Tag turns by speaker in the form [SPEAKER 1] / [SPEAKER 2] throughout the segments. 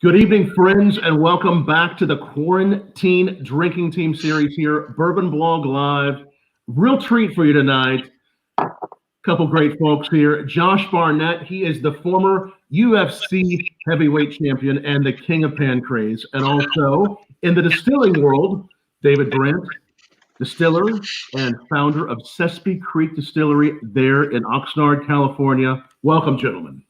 [SPEAKER 1] Good evening, friends, and welcome back to the Quarantine Drinking Team series here, Bourbon Blog Live. Real treat for you tonight. Couple great folks here. Josh Barnett, he is the former UFC heavyweight champion and the king of pancrase. And also in the distilling world, David Brandt, distiller and founder of Sespe Creek Distillery there in Oxnard, California. Welcome, gentlemen.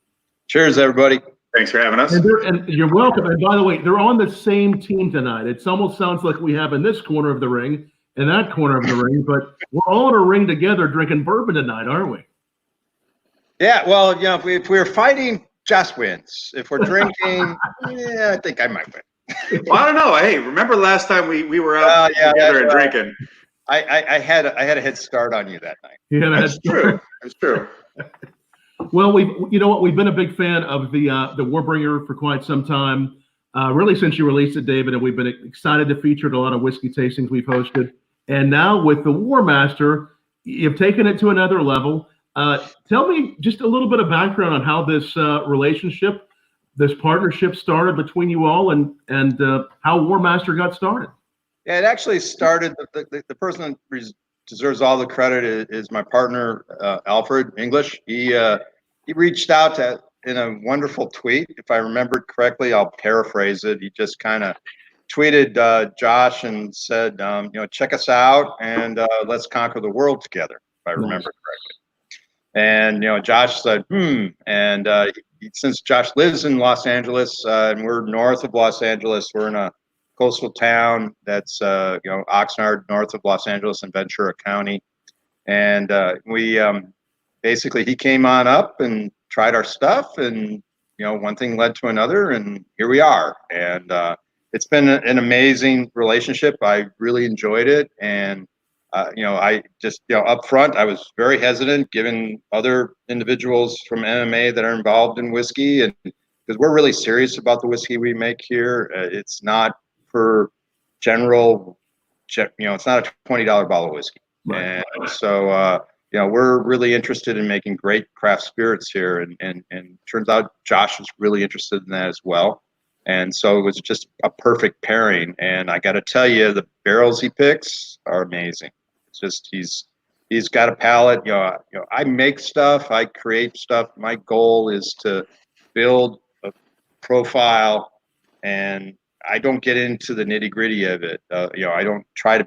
[SPEAKER 2] Cheers, everybody.
[SPEAKER 3] Thanks for having us.
[SPEAKER 1] And you're welcome. And by the way, they're on the same team tonight. It almost sounds like we have in this corner of the ring and that corner of the ring, but we're all in a ring together drinking bourbon tonight, aren't we?
[SPEAKER 2] Yeah, well, you know, if we're fighting, Josh wins. If we're drinking, yeah, I think I might win.
[SPEAKER 3] Well, I don't know. Hey, remember last time we were out together and drinking?
[SPEAKER 2] I had a head start on you that night.
[SPEAKER 1] Yeah,
[SPEAKER 3] that's true. That's true.
[SPEAKER 1] Well, we've been a big fan of the Warbringer for quite some time, really since you released it, David, and we've been excited to feature it a lot of whiskey tastings we've hosted. And now with the Warmaster, you've taken it to another level. Tell me just a little bit of background on how this relationship, this partnership started between you all, and how Warmaster got started.
[SPEAKER 2] Yeah, it actually started. The person that deserves all the credit is my partner, Alfred English. He reached out in a wonderful tweet. If I remember correctly, I'll paraphrase it. He just kind of tweeted Josh and said, check us out and let's conquer the world together, if I remember correctly. And, Josh said, and since Josh lives in Los Angeles and we're north of Los Angeles, we're in a coastal town that's, Oxnard, north of Los Angeles in Ventura County. And basically he came on up and tried our stuff, and, one thing led to another, and here we are. And it's been an amazing relationship. I really enjoyed it. And, I just, up front, I was very hesitant given other individuals from MMA that are involved in whiskey, and because we're really serious about the whiskey we make here. It's not for general, it's not a $20 bottle of whiskey. Right. And so, we're really interested in making great craft spirits here. And turns out Josh is really interested in that as well. And so it was just a perfect pairing. And I got to tell you, the barrels he picks are amazing. It's just, he's got a palate. I make stuff, I create stuff. My goal is to build a profile, and I don't get into the nitty gritty of it. I don't try to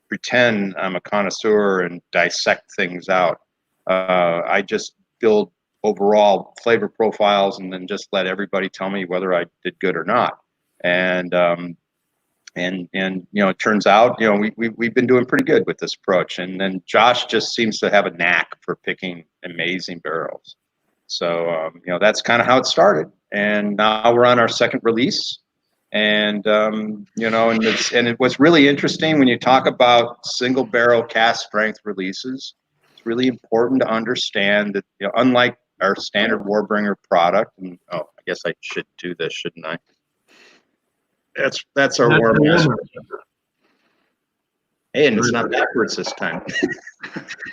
[SPEAKER 2] pretend I'm a connoisseur and dissect things out. I just build overall flavor profiles and then just let everybody tell me whether I did good or not. And it turns out, we've been doing pretty good with this approach. And then Josh just seems to have a knack for picking amazing barrels. So, that's kind of how it started. And now we're on our second release. And what's really interesting when you talk about single barrel cask strength releases, it's really important to understand that, unlike our standard Warbringer product, and I guess I should do this, shouldn't I? That's our Warmaster. Hey, and it's not backwards this time.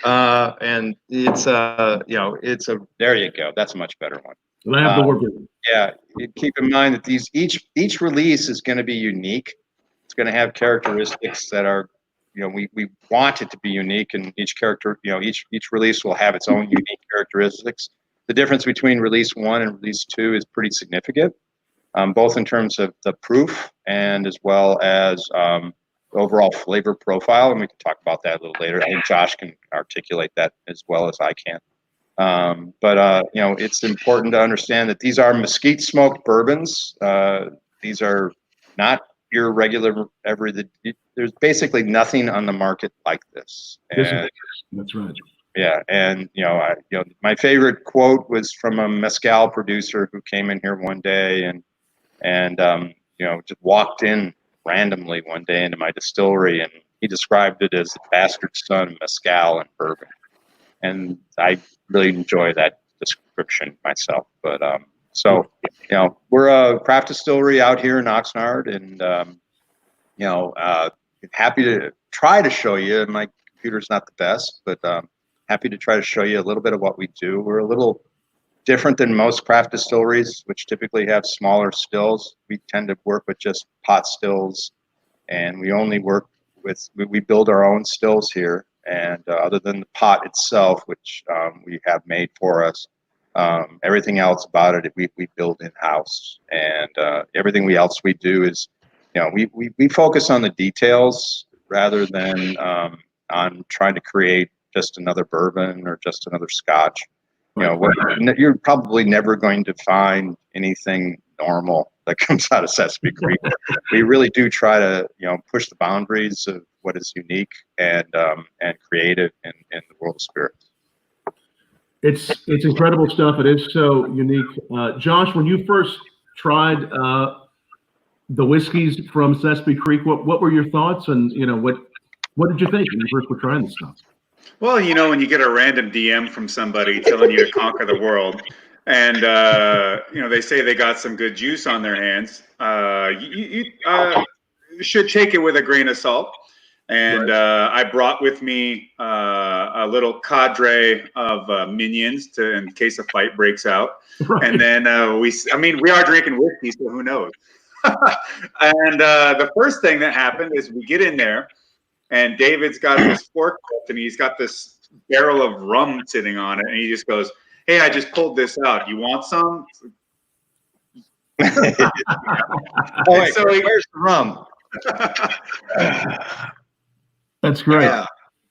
[SPEAKER 2] And it's there you go. That's a much better one.
[SPEAKER 1] And I have the Warbringer.
[SPEAKER 2] Yeah, keep in mind that each release is going to be unique. It's going to have characteristics that are, we want it to be unique, and each release will have its own unique characteristics. The difference between release 1 and release 2 is pretty significant, both in terms of the proof and as well as the overall flavor profile, and we can talk about that a little later. I think Josh can articulate that as well as I can. It's important to understand that these are mesquite smoked bourbons. These are not your regular there's basically nothing on the market like this. And,
[SPEAKER 1] that's right.
[SPEAKER 2] Yeah, and my favorite quote was from a mezcal producer who came in here one day and just walked in randomly one day into my distillery, and he described it as the bastard son of mezcal and bourbon. And I really enjoy that description myself. But we're a craft distillery out here in Oxnard, and happy to try to show you. My computer's not the best, but happy to try to show you a little bit of what we do. We're a little different than most craft distilleries, which typically have smaller stills. We tend to work with just pot stills, and we only work with, we build our own stills here. And other than the pot itself, which we have made for us, everything else about it, we build in-house. And everything else we do is, you know, we focus on the details rather than on trying to create just another bourbon or just another scotch. You know, you're probably never going to find anything normal that comes out of Sespe Creek. We really do try to, you know, push the boundaries of what is unique and creative in the world of spirits.
[SPEAKER 1] It's incredible stuff. It is so unique. Josh, when you first tried the whiskeys from Sespe Creek, what were your thoughts, and you know what did you think when you first were trying this stuff?
[SPEAKER 3] Well, you know, when you get a random DM from somebody telling you to conquer the world, and you know, they say they got some good juice on their hands, you should take it with a grain of salt. And I brought with me a little cadre of minions in case a fight breaks out. Right. And then we are drinking whiskey, so who knows? And the first thing that happened is we get in there, and David's got his forklift, and he's got this barrel of rum sitting on it, and he just goes, "Hey, I just pulled this out. You want some?"
[SPEAKER 2] Oh, wait, so where's the rum?
[SPEAKER 1] That's great.
[SPEAKER 3] Yeah.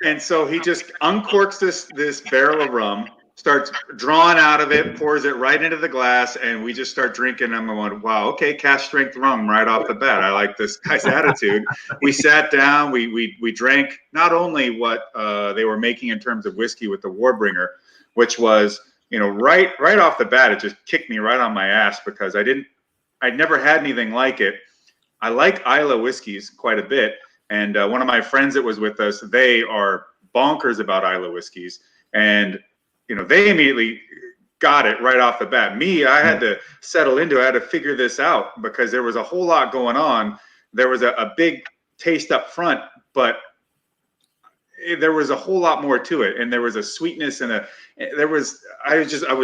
[SPEAKER 3] And so he just uncorks this barrel of rum, starts drawing out of it, pours it right into the glass, and we just start drinking. I'm going, wow, okay, cask strength rum right off the bat. I like this guy's attitude. We sat down, we drank not only what they were making in terms of whiskey with the Warbringer, which was, you know, right off the bat, it just kicked me right on my ass because I'd never had anything like it. I like Islay whiskeys quite a bit. And one of my friends that was with us, they are bonkers about Islay whiskeys. And, you know, they immediately got it right off the bat. Me, I had to settle into it. I had to figure this out because there was a whole lot going on. There was a big taste up front, but there was a whole lot more to it. And there was a sweetness and I was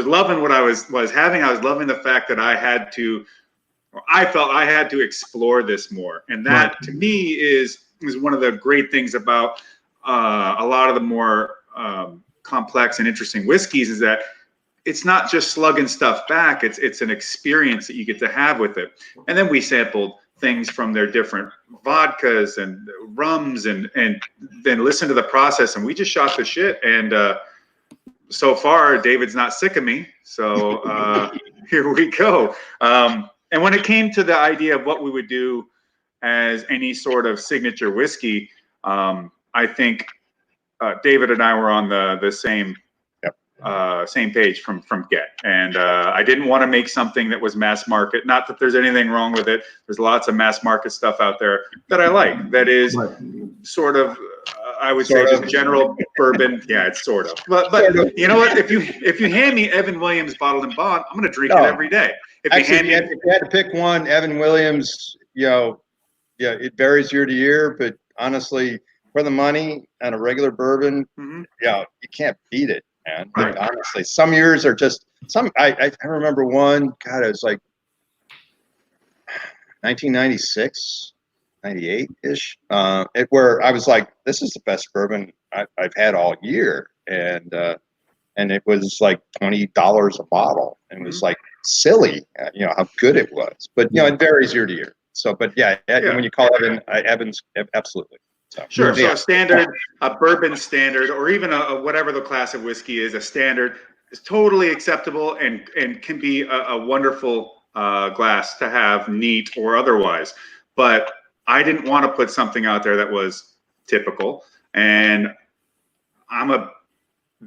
[SPEAKER 3] loving what I was having. I was loving the fact that I felt I had to explore this more. And that to me is one of the great things about a lot of the more complex and interesting whiskeys is that it's not just slugging stuff back. It's an experience that you get to have with it. And then we sampled things from their different vodkas and rums and then listened to the process, and we just shot the shit. And so far, David's not sick of me. So here we go. And when it came to the idea of what we would do as any sort of signature whiskey, I think David and I were on the same page from get. And I didn't want to make something that was mass market. Not that there's anything wrong with it. There's lots of mass market stuff out there that I like. That is sort of, I would say, just general bourbon. Yeah, it's sort of. But you know what? If you hand me Evan Williams bottled and bond, I'm going to drink it every day.
[SPEAKER 2] If you had to pick one, Evan Williams, you know, yeah, it varies year to year, but honestly, for the money on a regular bourbon, yeah, you can't beat it, man. Right. Honestly, some years are just some. I remember one. God, it was like 1996, 98 ish. Where I was like, this is the best bourbon I've had all year, and it was like $20 a bottle, and it was like silly, you know, how good it was. But you know, it varies year to year. So, but yeah. When you call Evans, absolutely. So,
[SPEAKER 3] sure. So a standard, a bourbon standard, or even a whatever the class of whiskey is, a standard is totally acceptable and can be a wonderful glass to have, neat or otherwise. But I didn't want to put something out there that was typical. And I'm a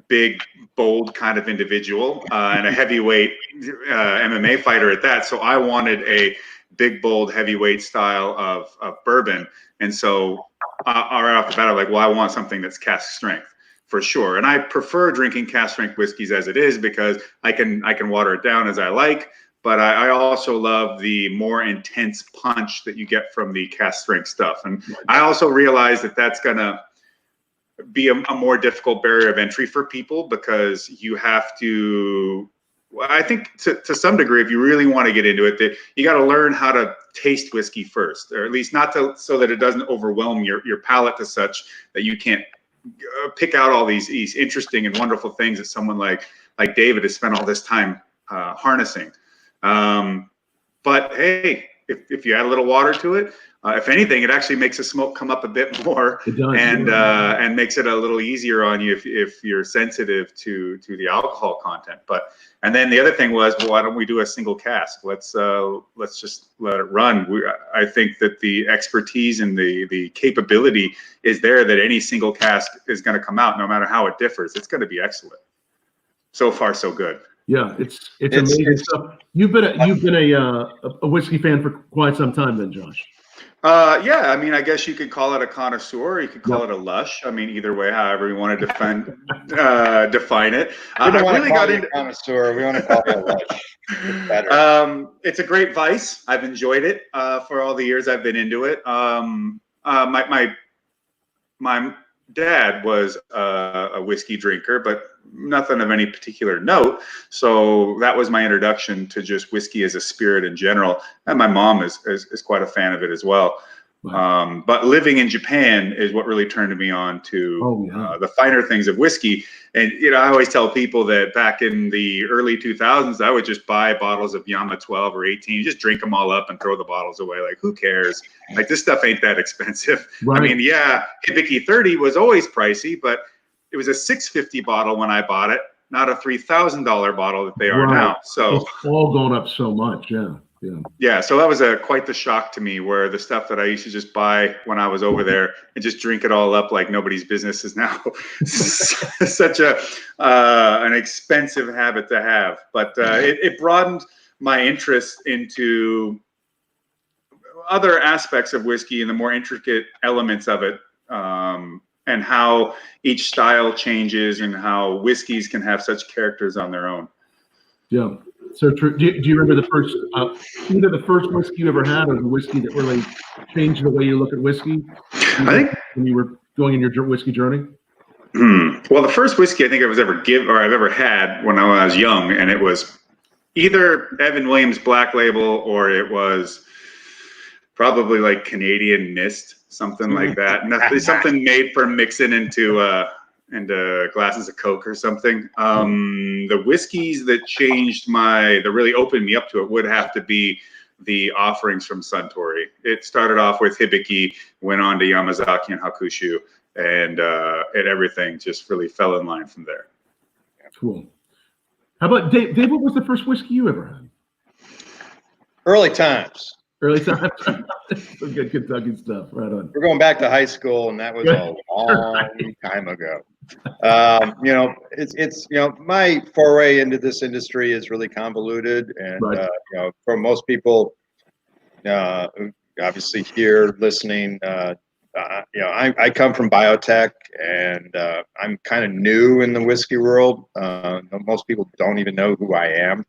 [SPEAKER 3] big, bold kind of individual and a heavyweight MMA fighter at that. So I wanted a big, bold, heavyweight style of bourbon. And so right off the bat, I'm like, well, I want something that's cask strength for sure. And I prefer drinking cask strength whiskeys as it is because I can water it down as I like. But I also love the more intense punch that you get from the cask strength stuff. And I also realize that that's going to be a more difficult barrier of entry for people because you have to Well, I think to some degree, if you really want to get into it, that you got to learn how to taste whiskey first, or at least not to, so that it doesn't overwhelm your palate to such that you can't pick out all these interesting and wonderful things that someone like David has spent all this time harnessing. But hey, if you add a little water to it, if anything, it actually makes the smoke come up a bit more, and makes it a little easier on you if you're sensitive to the alcohol content. And then the other thing was, well, why don't we do a single cask? Let's just let it run. I think that the expertise and the capability is there that any single cask is going to come out, no matter how it differs. It's going to be excellent. So far, so good.
[SPEAKER 1] Yeah, it's amazing stuff. You've been a whiskey fan for quite some time, then, Josh.
[SPEAKER 3] Yeah, I mean, I guess you could call it a connoisseur. You could call it a lush. I mean, either way, however you want to define it.
[SPEAKER 2] We don't want to call it a connoisseur. We want to call it a lush. It's better.
[SPEAKER 3] It's a great vice. I've enjoyed it for all the years I've been into it. My dad was a whiskey drinker, but nothing of any particular note. So that was my introduction to just whiskey as a spirit in general. And my mom is quite a fan of it as well. Wow. But living in Japan is what really turned me on to the finer things of whiskey. And, I always tell people that back in the early 2000s, I would just buy bottles of Yama 12 or 18, just drink them all up and throw the bottles away. Like, who cares? Like, this stuff ain't that expensive. Right. I mean, yeah, Hibiki 30 was always pricey, but it was a $650 bottle when I bought it, not a $3,000 bottle that they are now. So
[SPEAKER 1] it's all going up so much.
[SPEAKER 3] Yeah. So that was quite the shock to me, where the stuff that I used to just buy when I was over there and just drink it all up like nobody's business is now such an expensive habit to have. But it broadened my interest into other aspects of whiskey and the more intricate elements of it, and how each style changes and how whiskeys can have such characters on their own.
[SPEAKER 1] Yeah. So true. Do you remember the first, either the first whiskey you ever had, or the whiskey that really changed the way you look at whiskey? I think when you were going in your whiskey journey.
[SPEAKER 3] Well, the first whiskey I think I've ever had when I was young, and it was either Evan Williams Black Label, or it was probably like Canadian Mist, something like that. Something made for mixing into glasses of Coke or something. The whiskeys that really opened me up to it would have to be the offerings from Suntory. It started off with Hibiki, went on to Yamazaki and Hakushu, and everything just really fell in line from there.
[SPEAKER 1] Cool. How about Dave? What was the first whiskey you ever had?
[SPEAKER 2] Early times.
[SPEAKER 1] Early times. Some good Kentucky stuff. Right on.
[SPEAKER 2] We're going back to high school, and that was a long time ago. It's my foray into this industry is really convoluted, and for most people, obviously here listening, I come from biotech, and I'm kind of new in the whiskey world. Most people don't even know who I am.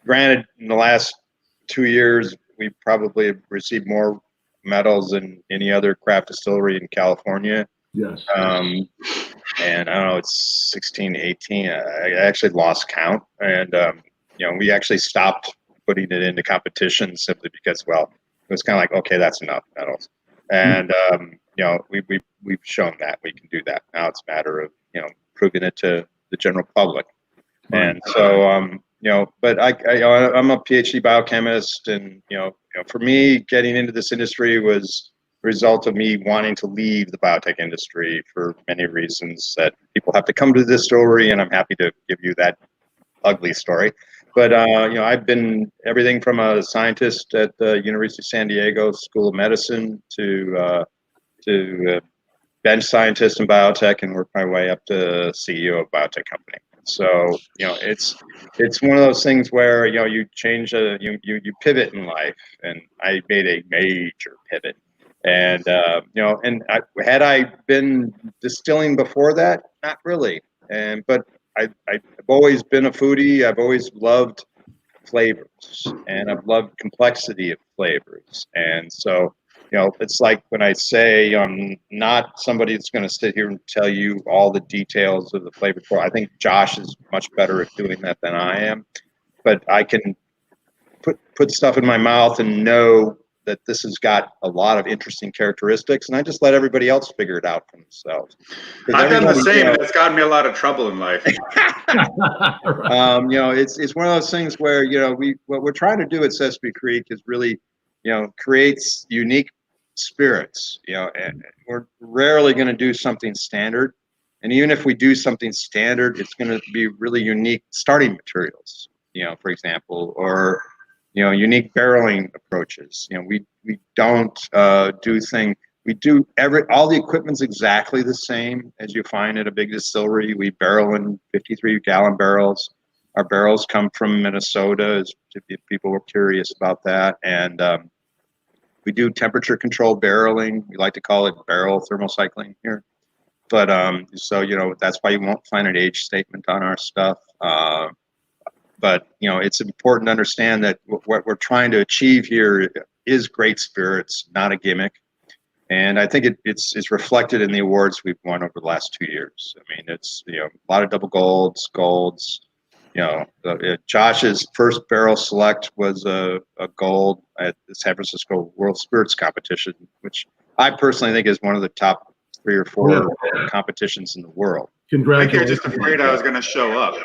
[SPEAKER 2] Granted, in the last 2 years, we probably have received more medals than any other craft distillery in California.
[SPEAKER 1] Yes.
[SPEAKER 2] And I don't know, it's 16, 18. I actually lost count. And, we actually stopped putting it into competition simply because, well, it was kind of like, okay, that's enough medals. And, we've shown that we can do that. Now it's a matter of, proving it to the general public. And so, but I'm a PhD biochemist, and, for me, getting into this industry was a result of me wanting to leave the biotech industry for many reasons that people have to come to this story, and I'm happy to give you that ugly story. But, I've been everything from a scientist at the University of San Diego School of Medicine to bench scientist in biotech, and worked my way up to CEO of a biotech company. So, it's one of those things where, you change, you pivot in life, and I made a major pivot. And, had I been distilling before that? Not really. But I've always been a foodie. I've always loved flavors, and I've loved complexity of flavors. And so, You know, it's like when I say I'm not somebody that's going to sit here and tell you all the details of the flavor profile. I think Josh is much better at doing that than I am, but I can put stuff in my mouth and know that this has got a lot of interesting characteristics, and I just let everybody else figure it out for themselves.
[SPEAKER 3] I've done the same, and it's gotten me a lot of trouble in life.
[SPEAKER 1] Right.
[SPEAKER 2] You know, it's one of those things where, you know, what we're trying to do at Sespe Creek is really, you know, creates unique spirits. You know, and we're rarely going to do something standard, and even if we do something standard, it's going to be really unique starting materials. You know, for example, or you know, unique barreling approaches. You know, we don't do things. We do all the equipment's exactly the same as you find at a big distillery. We barrel in 53-gallon barrels. Our barrels come from Minnesota, if people were curious about that. And we do temperature-controlled barreling. We like to call it barrel thermocycling here. But so, you know, that's why you won't find an age statement on our stuff. But, you know, it's important to understand that what we're trying to achieve here is great spirits, not a gimmick. And I think it's reflected in the awards we've won over the last 2 years. I mean, it's, you know, a lot of double golds. You know, Josh's first barrel select was a gold at the San Francisco World Spirits Competition, which I personally think is one of the top 3 or 4 competitions in the world.
[SPEAKER 1] Congratulations.
[SPEAKER 3] I think you're just afraid I was going to show up.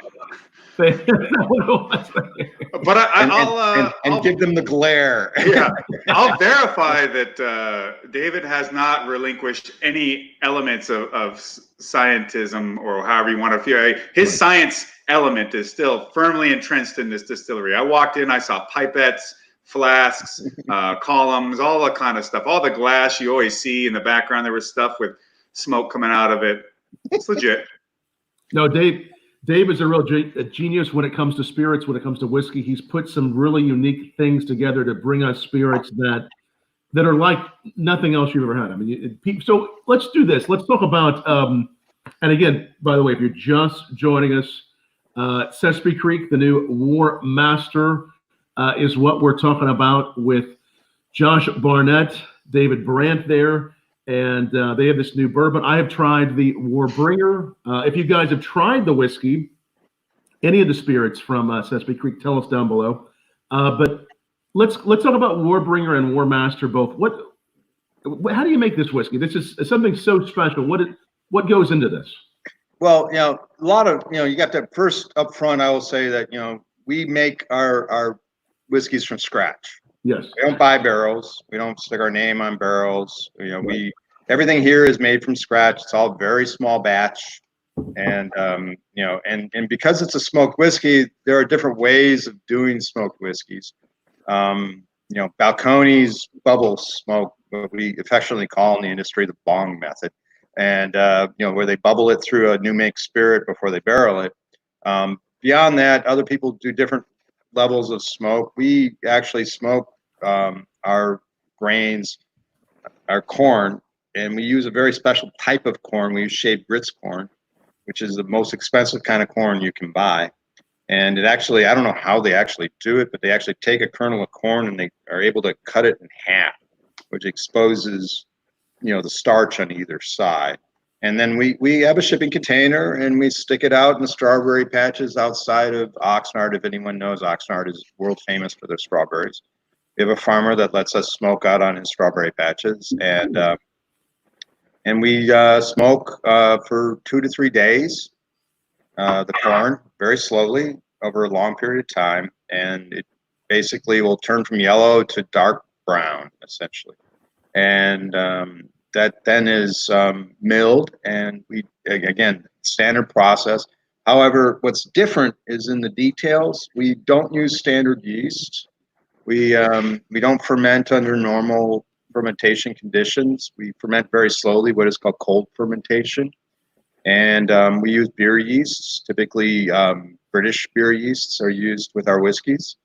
[SPEAKER 1] But
[SPEAKER 2] I'll give them the glare.
[SPEAKER 3] Yeah, I'll verify that David has not relinquished any elements of scientism, or however you want to feel. His science element is still firmly entrenched in this distillery. I walked in, I saw pipettes, flasks, columns, all that kind of stuff. All the glass you always see in the background. There was stuff with smoke coming out of it. It's legit.
[SPEAKER 1] No, Dave is a real genius when it comes to spirits, when it comes to whiskey. He's put some really unique things together to bring us spirits that are like nothing else you've ever had. I mean, so let's do this. Let's talk about, and again, by the way, if you're just joining us, Sespe Creek, the new Warmaster, is what we're talking about with Josh Barnett, David Brandt there. And they have this new bourbon. I have tried the Warbringer. If you guys have tried the whiskey, any of the spirits from Sespe Creek, tell us down below. But let's talk about Warbringer and Warmaster both. How do you make this whiskey? This is something so special. What goes into this?
[SPEAKER 2] Well, you know, a lot of, you know, you got to first up front. I will say that, you know, we make our whiskeys from scratch.
[SPEAKER 1] Yes.
[SPEAKER 2] We don't buy barrels. We don't stick our name on barrels. You know, everything here is made from scratch. It's all very small batch. And, you know, and because it's a smoked whiskey, there are different ways of doing smoked whiskeys. You know, Balcones bubble smoke, what we affectionately call in the industry the bong method. And, you know, where they bubble it through a new make spirit before they barrel it. Beyond that, other people do different levels of smoke. We actually smoke our grains, our corn, and we use a very special type of corn. We use shaved grits corn, which is the most expensive kind of corn you can buy. And it actually, I don't know how they actually do it, but they actually take a kernel of corn and they are able to cut it in half, which exposes, you know, the starch on either side. And then we have a shipping container and we stick it out in the strawberry patches outside of Oxnard. If anyone knows, Oxnard is world famous for their strawberries. We have a farmer that lets us smoke out on his strawberry patches, and we smoke for 2 to 3 days the corn very slowly over a long period of time, and it basically will turn from yellow to dark brown essentially, and that then is milled, and we, again, standard process. However, what's different is in the details. We don't use standard yeast. We don't ferment under normal fermentation conditions. We ferment very slowly, what is called cold fermentation. And we use beer yeasts. Typically, British beer yeasts are used with our whiskeys.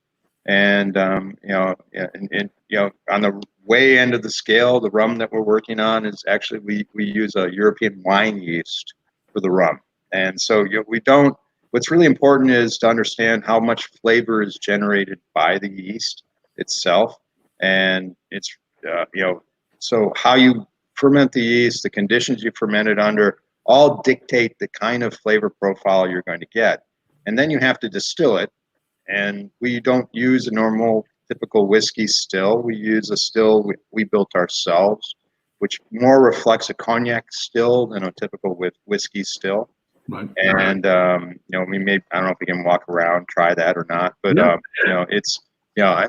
[SPEAKER 2] And you know, and you know, on the way end of the scale, the rum that we're working on is actually we use a European wine yeast for the rum. And so, you know, we don't. What's really important is to understand how much flavor is generated by the yeast itself, and it's you know, So how you ferment the yeast, the conditions you ferment it under, all dictate the kind of flavor profile you're going to get. And then you have to distill it. And we don't use a normal typical whiskey still. We use a still we built ourselves, which more reflects a cognac still than a typical whiskey still.
[SPEAKER 1] Right.
[SPEAKER 2] And we may, I don't know if we can walk around, try that or not, but it's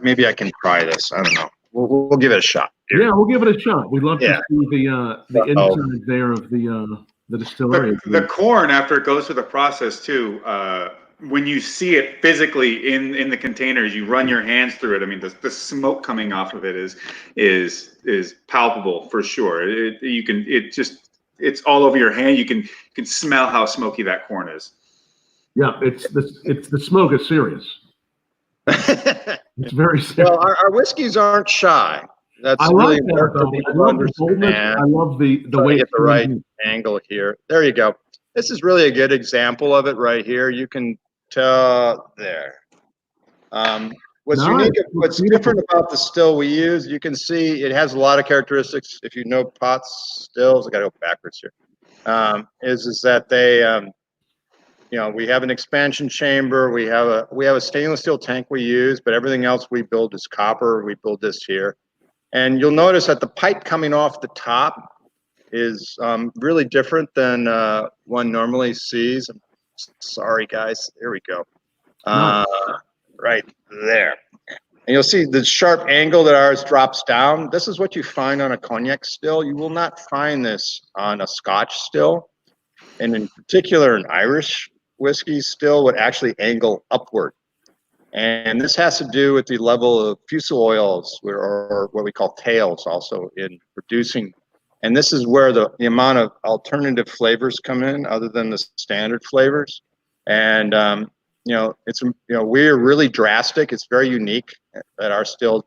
[SPEAKER 2] maybe I can try this. I don't know. We'll give it a shot. Here.
[SPEAKER 1] Yeah, we'll give it a shot. We'd love to see the inside there of the distillery.
[SPEAKER 3] The corn, after it goes through the process too, when you see it physically in the containers, you run your hands through it. I mean, the smoke coming off of it is palpable for sure. It's all over your hand. You can smell how smoky that corn is. Yeah,
[SPEAKER 1] it's the smoke is serious. It's very serious.
[SPEAKER 2] Well, our whiskeys aren't shy. That's really important to people to understand.
[SPEAKER 1] I love the way
[SPEAKER 2] get the right angle here. There you go. This is really a good example of it right here. You can tell there. What's different about the still we use, you can see it has a lot of characteristics. If you know pots, stills, I got to go backwards here. Is that they, we have an expansion chamber. We have a stainless steel tank we use, but everything else we build is copper. We build this here. And you'll notice that the pipe coming off the top is really different than one normally sees. Sorry, guys. There we go. Right there. And you'll see the sharp angle that ours drops down. This is what you find on a cognac still. You will not find this on a Scotch still. And in particular, an Irish whiskey still would actually angle upward. And this has to do with the level of fusel oils, or what we call tails, also in producing. And this is where the amount of alternative flavors come in, other than the standard flavors. And we're really drastic. It's very unique at our stills.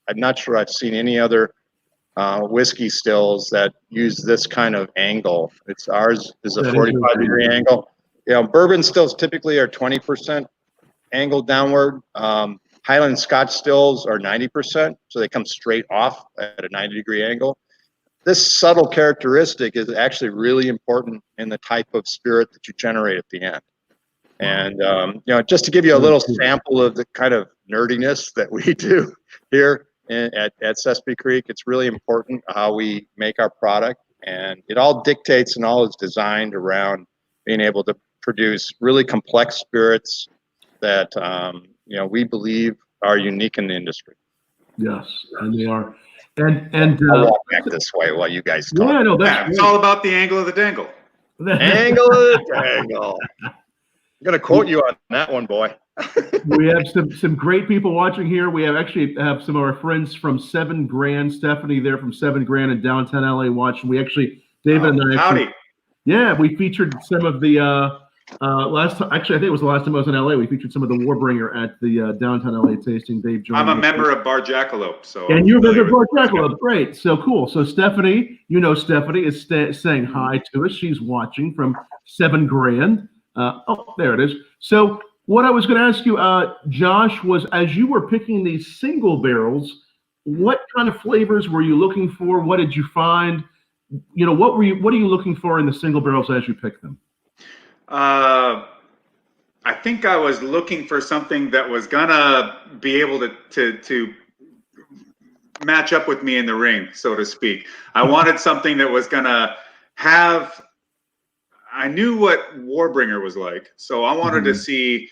[SPEAKER 2] I'm not sure I've seen any other whiskey stills that use this kind of angle. Ours is a 45-degree angle. Bourbon stills typically are 20% angle downward. Highland Scotch stills are 90%, so they come straight off at a 90-degree angle. This subtle characteristic is actually really important in the type of spirit that you generate at the end. And just to give you a little sample of the kind of nerdiness that we do here at Sespe Creek, it's really important how we make our product, and it all dictates and all is designed around being able to produce really complex spirits that we believe are unique in the industry.
[SPEAKER 1] Yes, and they are. And
[SPEAKER 2] I'll walk back this way while you guys talk.
[SPEAKER 1] Yeah, no, that's
[SPEAKER 3] it's all about the angle of the dangle.
[SPEAKER 2] Angle of the dangle. I'm gonna quote you on that one, boy.
[SPEAKER 1] We have some great people watching here. We have some of our friends from 7 Grand, Stephanie there from 7 Grand in downtown LA watching. David and I.
[SPEAKER 3] Howdy.
[SPEAKER 1] Yeah, we featured some of the last time. Actually, I think it was the last time I was in LA. We featured some of the Warbringer at the downtown LA tasting. Dave joined.
[SPEAKER 3] I'm a member of Bar Jackalope, so.
[SPEAKER 1] And you're a member of Bar Jackalope. Great, so cool. So Stephanie, Stephanie is saying hi to us. She's watching from 7 Grand. There it is. So what I was going to ask you, Josh, was as you were picking these single barrels, what kind of flavors were you looking for? What did you find? What are you looking for in the single barrels as you pick them?
[SPEAKER 3] I think I was looking for something that was gonna be able to match up with me in the ring, so to speak. I wanted something that was gonna have. I knew what Warbringer was like, so I wanted to see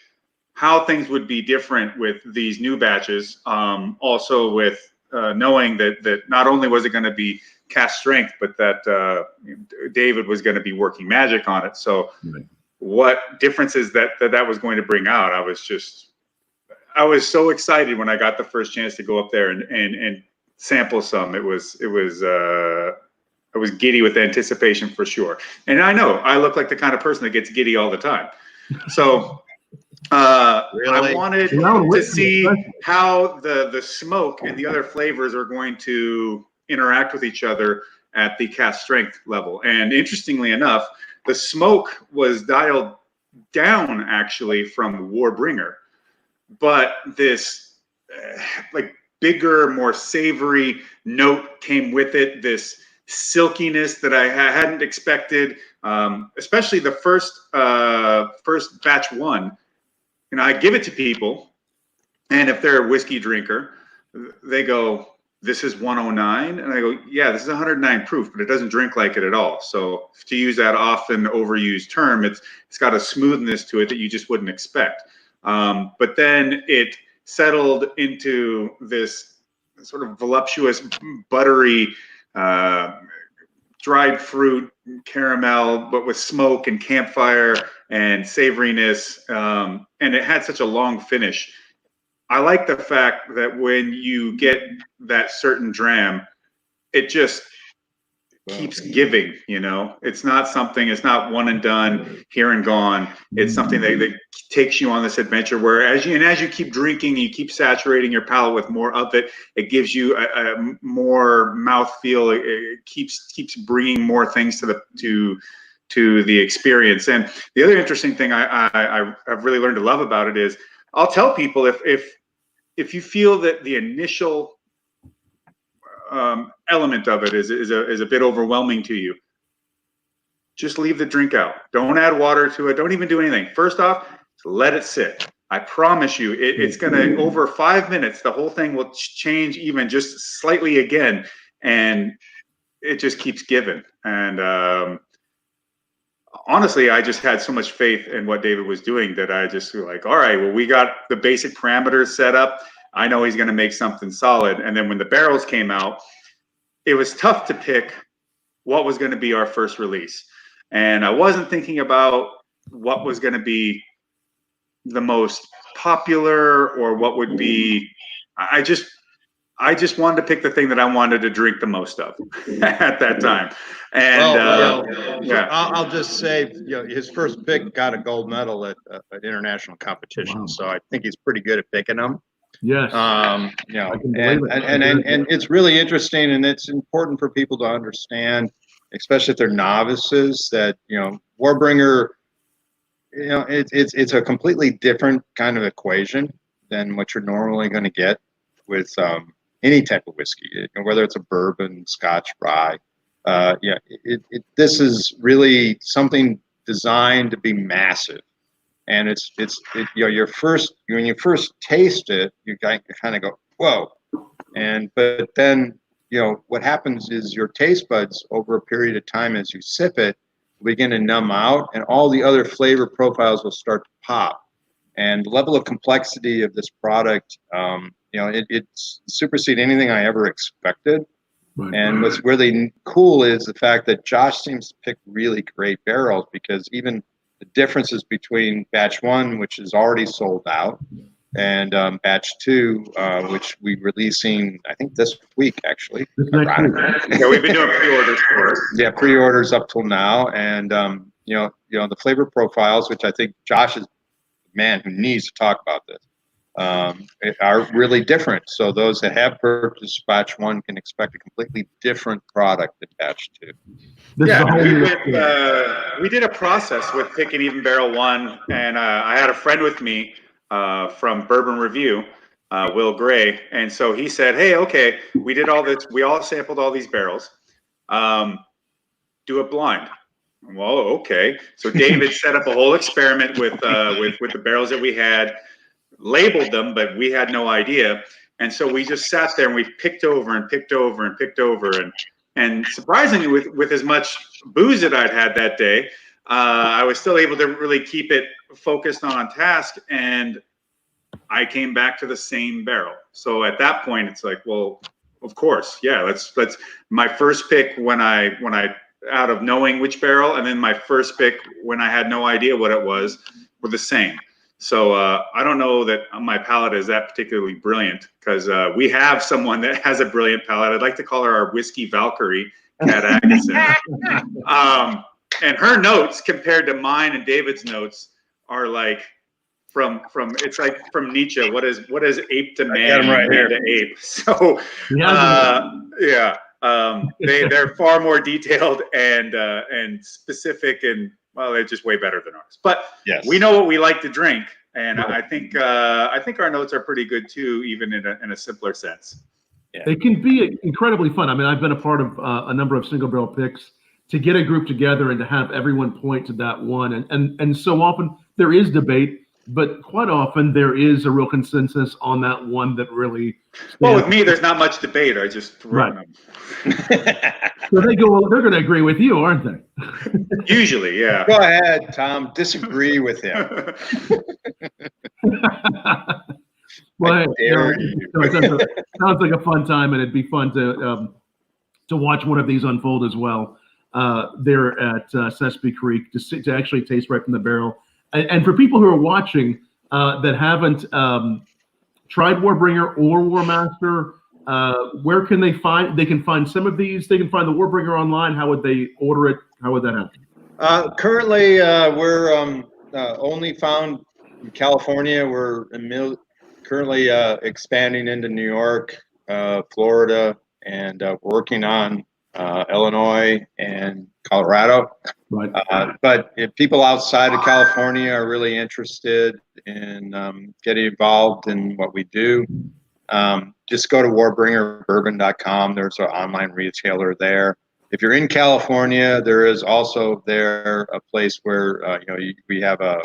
[SPEAKER 3] how things would be different with these new batches. Also with knowing that not only was it going to be cask strength, but that David was going to be working magic on it. So what differences that was going to bring out, I was so excited when I got the first chance to go up there and sample some. I was giddy with anticipation for sure. And I know I look like the kind of person that gets giddy all the time. So I wanted to see how the smoke and the other flavors are going to interact with each other at the cask strength level. And interestingly enough, the smoke was dialed down actually from Warbringer, but this bigger, more savory note came with it. This silkiness that I hadn't expected, especially the first batch one. You know, I give it to people, and if they're a whiskey drinker, they go, "This is 109," and I go, "Yeah, this is 109 proof, but it doesn't drink like it at all." So to use that often overused term, it's got a smoothness to it that you just wouldn't expect. But then it settled into this sort of voluptuous, buttery, dried fruit caramel, but with smoke and campfire and savoriness. And it had such a long finish. I like the fact that when you get that certain dram, it just keeps giving, you know. It's not one and done, here and gone. It's something that takes you on this adventure where as you keep drinking, you keep saturating your palate with more of it. It gives you a more mouthfeel. It keeps bringing more things to the experience. And the other interesting thing I've really learned to love about it is I'll tell people if you feel that the initial element of it is a bit overwhelming to you, just leave the drink out. Don't add water to it. Don't even do anything. First off, let it sit. I promise you, it's gonna, over 5 minutes, the whole thing will change even just slightly again, and it just keeps giving. And honestly, I just had so much faith in what David was doing that I just was like, all right, well, we got the basic parameters set up. I know he's going to make something solid. And then when the barrels came out, it was tough to pick what was going to be our first release. And I wasn't thinking about what was going to be the most popular or what would be, I just wanted to pick the thing that I wanted to drink the most of at that time. And yeah,
[SPEAKER 2] I'll just say, you know, his first pick got a gold medal at international competition. Wow. So I think he's pretty good at picking them.
[SPEAKER 1] Yes.
[SPEAKER 2] You know, and it's really interesting, and it's important for people to understand, especially if they're novices, that, you know, Warbringer, you know, it's a completely different kind of equation than what you're normally going to get with any type of whiskey, you know, whether it's a bourbon, Scotch, rye. Yeah, this is really something designed to be massive. And it's you know, when you first taste it, you kind of go, whoa. But then, you know, what happens is your taste buds over a period of time, as you sip it, begin to numb out, and all the other flavor profiles will start to pop. And the level of complexity of this product, you know, it's supersede anything I ever expected. Right. And what's really cool is the fact that Josh seems to pick really great barrels, because even the differences between batch 1, which is already sold out, and batch 2, which we're releasing, I think, this week, actually.
[SPEAKER 3] Yeah, we've been doing pre-orders for it.
[SPEAKER 2] Yeah, pre-orders up till now. And, you know, the flavor profiles, which I think Josh is the man who needs to talk about this, are really different. So those that have purchased batch 1 can expect a completely different product than batch 2.
[SPEAKER 3] Yeah, we did a process with picking even barrel 1, and I had a friend with me from Bourbon Review, Will Gray, and so he said, "Hey, okay, we did all this. We all sampled all these barrels. Do it blind." Well, okay. So David set up a whole experiment with the barrels that we had, labeled them, but we had no idea. And so we just sat there and we picked over and picked over and picked over. And surprisingly, with as much booze that I'd had that day, I was still able to really keep it focused on task. And I came back to the same barrel. So at that point, it's like, well, of course, yeah, let's my first pick when I out of knowing which barrel, and then my first pick when I had no idea what it was, were the same. So I don't know that my palate is that particularly brilliant, because we have someone that has a brilliant palate. I'd like to call her our whiskey Valkyrie, Kat Agason. And her notes compared to mine and David's notes are like from it's like from Nietzsche. What is ape to man,
[SPEAKER 2] right
[SPEAKER 3] man to ape? So yeah, they're far more detailed and specific, and well, they're just way better than ours. But
[SPEAKER 2] yes,
[SPEAKER 3] we know what we like to drink, And I think our notes are pretty good too, even in a simpler sense.
[SPEAKER 1] Yeah. It can be incredibly fun. I mean, I've been a part of a number of single barrel picks to get a group together and to have everyone point to that one. And so often there is debate, but quite often there is a real consensus on that one that really.
[SPEAKER 3] Well, with me, there's not much debate. I just throw them.
[SPEAKER 1] So they're going to agree with you, aren't they?
[SPEAKER 3] Usually, yeah.
[SPEAKER 2] Go ahead, Tom. Disagree with him.
[SPEAKER 1] Well, it sounds like a fun time, and it'd be fun to watch one of these unfold as well. There at Sespe Creek to actually taste right from the barrel. And for people who are watching that haven't tried Warbringer or Warmaster, where can they find? They can find some of these. They can find the Warbringer online. How would they order it? How would that happen?
[SPEAKER 2] Currently, we're only found in California. We're currently expanding into New York, Florida, and working on Illinois and Colorado.
[SPEAKER 1] Right.
[SPEAKER 2] But if people outside of California are really interested in getting involved in what we do, just go to warbringerbourbon.com. There's an online retailer there. If you're in California, there is also there a place where we have a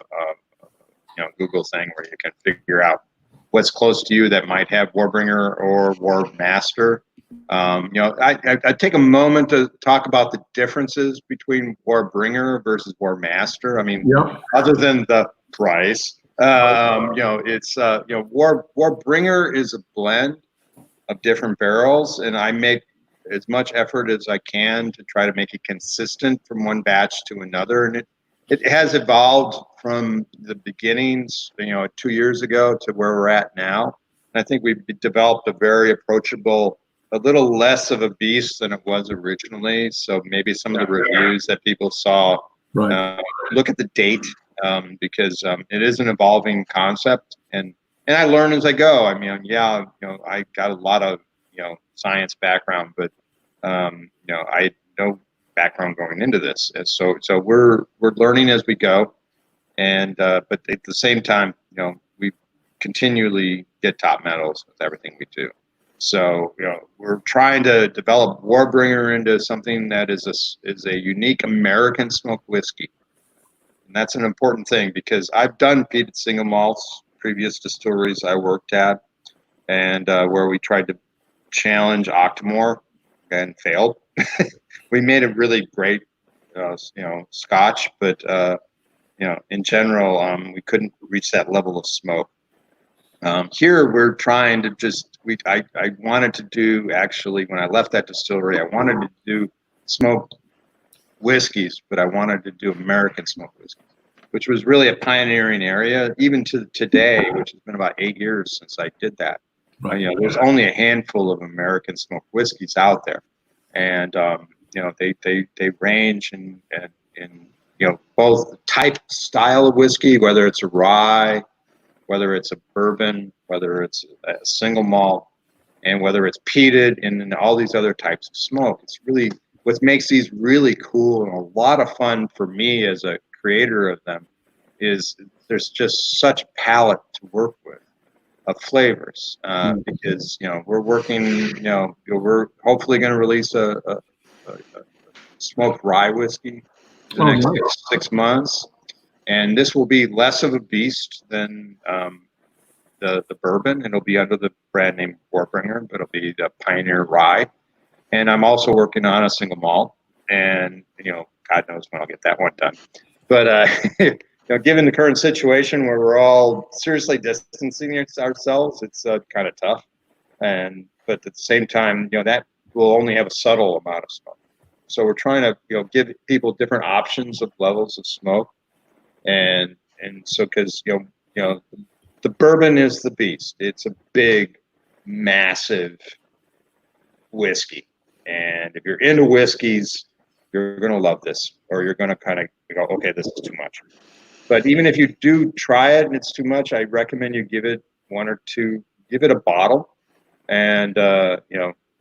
[SPEAKER 2] Google thing where you can figure out what's close to you that might have Warbringer or Warmaster. I take a moment to talk about the differences between Warbringer versus Warmaster. I mean, other than the price, it's Warbringer is a blend of different barrels, and I make as much effort as I can to try to make it consistent from one batch to another, and it has evolved from the beginnings, 2 years ago to where we're at now. And I think we've developed a very approachable, a little less of a beast than it was originally. So maybe some of the reviews that people saw, look at the date, because it is an evolving concept, and I learn as I go. I mean, I got a lot of science background, but I had no background going into this, and so we're learning as we go, and but at the same time, we continually get top medals with everything we do. So we're trying to develop Warbringer into something that is a unique American smoked whiskey, and that's an important thing because I've done peated single malts, previous distilleries I worked at, and where we tried to challenge Octomore and failed. We made a really great, Scotch, but in general, we couldn't reach that level of smoke. Here, we're trying to I wanted to do, actually, when I left that distillery, I wanted to do smoked whiskeys, but I wanted to do American smoked whiskeys, which was really a pioneering area, even to today, which has been about 8 years since I did that. There's only a handful of American smoked whiskeys out there, and they range in both the type, style of whiskey, whether it's a rye, whether it's a bourbon, whether it's a single malt, and whether it's peated, and all these other types of smoke. It's really what makes these really cool and a lot of fun for me as a creator of them is there's just such palette to work with of flavors, because we're working, we're hopefully going to release a smoked rye whiskey in the next 6 months, and this will be less of a beast than the bourbon. It'll be under the brand name Warbringer, but it'll be the Pioneer Rye. And I'm also working on a single malt, and God knows when I'll get that one done. But given the current situation where we're all seriously distancing ourselves, it's kind of tough. But at the same time, that will only have a subtle amount of smoke. So we're trying to give people different options of levels of smoke, and so because the bourbon is the beast. It's a big, massive whiskey, and if you're into whiskeys, you're gonna love this, or you're gonna kind of go, okay, this is too much. But even if you do try it and it's too much, I recommend you give it give it a bottle, and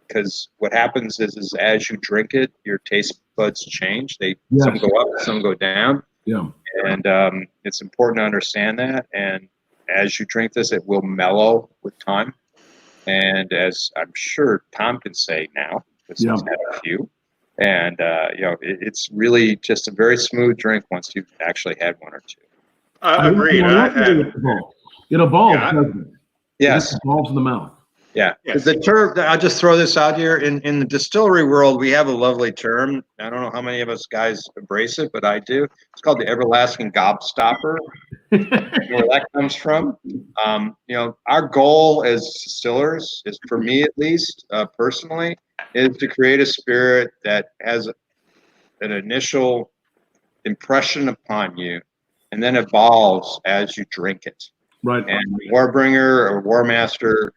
[SPEAKER 2] because what happens is as you drink it, your taste buds change. Some go up, some go down.
[SPEAKER 1] Yeah.
[SPEAKER 2] And it's important to understand that. And as you drink this, it will mellow with time. And as I'm sure Tom can say now, because he's had a few, and it's really just a very smooth drink once you've actually had one or two.
[SPEAKER 3] Agreed.
[SPEAKER 1] It evolves, doesn't it?
[SPEAKER 2] Yes.
[SPEAKER 1] It evolves in the mouth.
[SPEAKER 2] Yeah.
[SPEAKER 3] Yes.
[SPEAKER 2] The term, I'll just throw this out here. In the distillery world, we have a lovely term. I don't know how many of us guys embrace it, but I do. It's called the everlasting gobstopper. Where that comes from. Our goal as distillers is, for me at least, personally, is to create a spirit that has an initial impression upon you and then evolves as you drink it.
[SPEAKER 1] Right.
[SPEAKER 2] And Warbringer or Warmaster,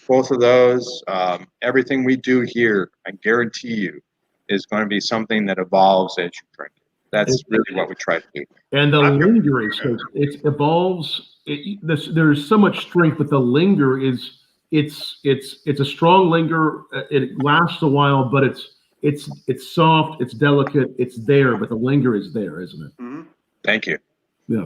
[SPEAKER 2] both of those, everything we do here, I guarantee you, is going to be something that evolves as you drink it. That's really what we try to do.
[SPEAKER 1] And the linger is, it evolves. There's so much strength, but the linger is, it's a strong linger. It lasts a while, but it's soft, it's delicate, it's there, but the linger is there, isn't it?
[SPEAKER 3] Mm-hmm.
[SPEAKER 2] Thank you.
[SPEAKER 1] Yeah.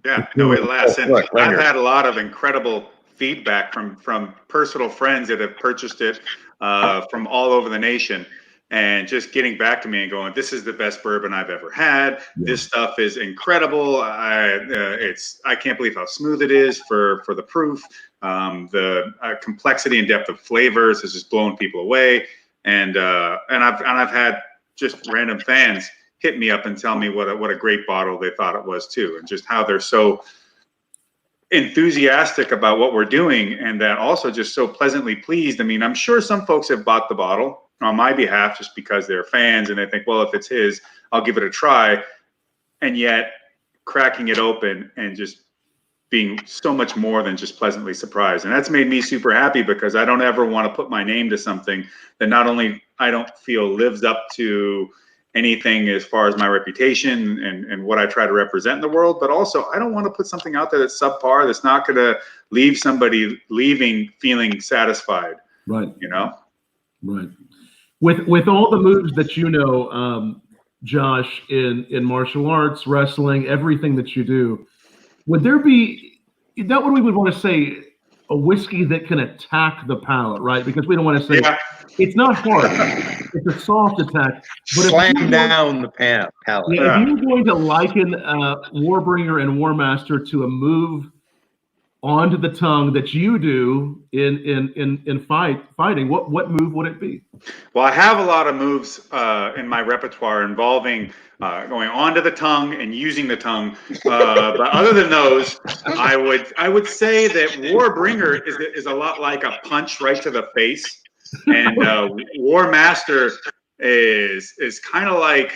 [SPEAKER 3] Yeah, no, it lasts. And
[SPEAKER 2] Look,
[SPEAKER 3] I've had a lot of incredible feedback from personal friends that have purchased it from all over the nation, and just getting back to me and going, "This is the best bourbon I've ever had. Yeah. This stuff is incredible. I can't believe how smooth it is for the proof. The complexity and depth of flavors has just blown people away." And I've had just random fans hit me up and tell me what a great bottle they thought it was too, and just how they're so enthusiastic about what we're doing, and that also just so pleasantly pleased. I mean, I'm sure some folks have bought the bottle on my behalf just because they're fans and they think, well, if it's his, I'll give it a try. And yet cracking it open and just being so much more than just pleasantly surprised. And that's made me super happy, because I don't ever want to put my name to something that not only I don't feel lives up to anything as far as my reputation and what I try to represent in the world, but also I don't want to put something out there that's subpar, that's not going to leave somebody feeling satisfied.
[SPEAKER 1] Right.
[SPEAKER 3] Right.
[SPEAKER 1] With all the moves that Josh, in martial arts, wrestling, everything that you do, would there be, is that what we would want to say, a whiskey that can attack the palate, right? Because we don't want to say it's not hard. It's a soft attack. But
[SPEAKER 2] slam down the palate.
[SPEAKER 1] Yeah, if you're going to liken Warbringer and Warmaster to a move onto the tongue that you do in fighting, what move would it be?
[SPEAKER 3] Well, I have a lot of moves in my repertoire involving going onto the tongue and using the tongue. But other than those, I would say that Warbringer is a lot like a punch right to the face, and Warmaster is kind of like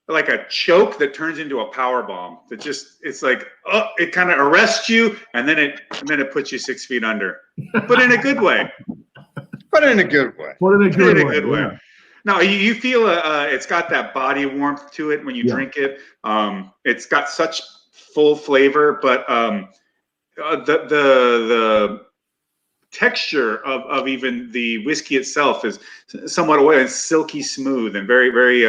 [SPEAKER 3] a choke that turns into a power bomb. That it's like, it kind of arrests you, and then it puts you 6 feet under, but in a good way.
[SPEAKER 2] But in a good way.
[SPEAKER 3] Yeah. No, you feel it's got that body warmth to it when you drink it. It's got such full flavor, but the texture of even the whiskey itself is somewhat away. It's silky smooth and very, very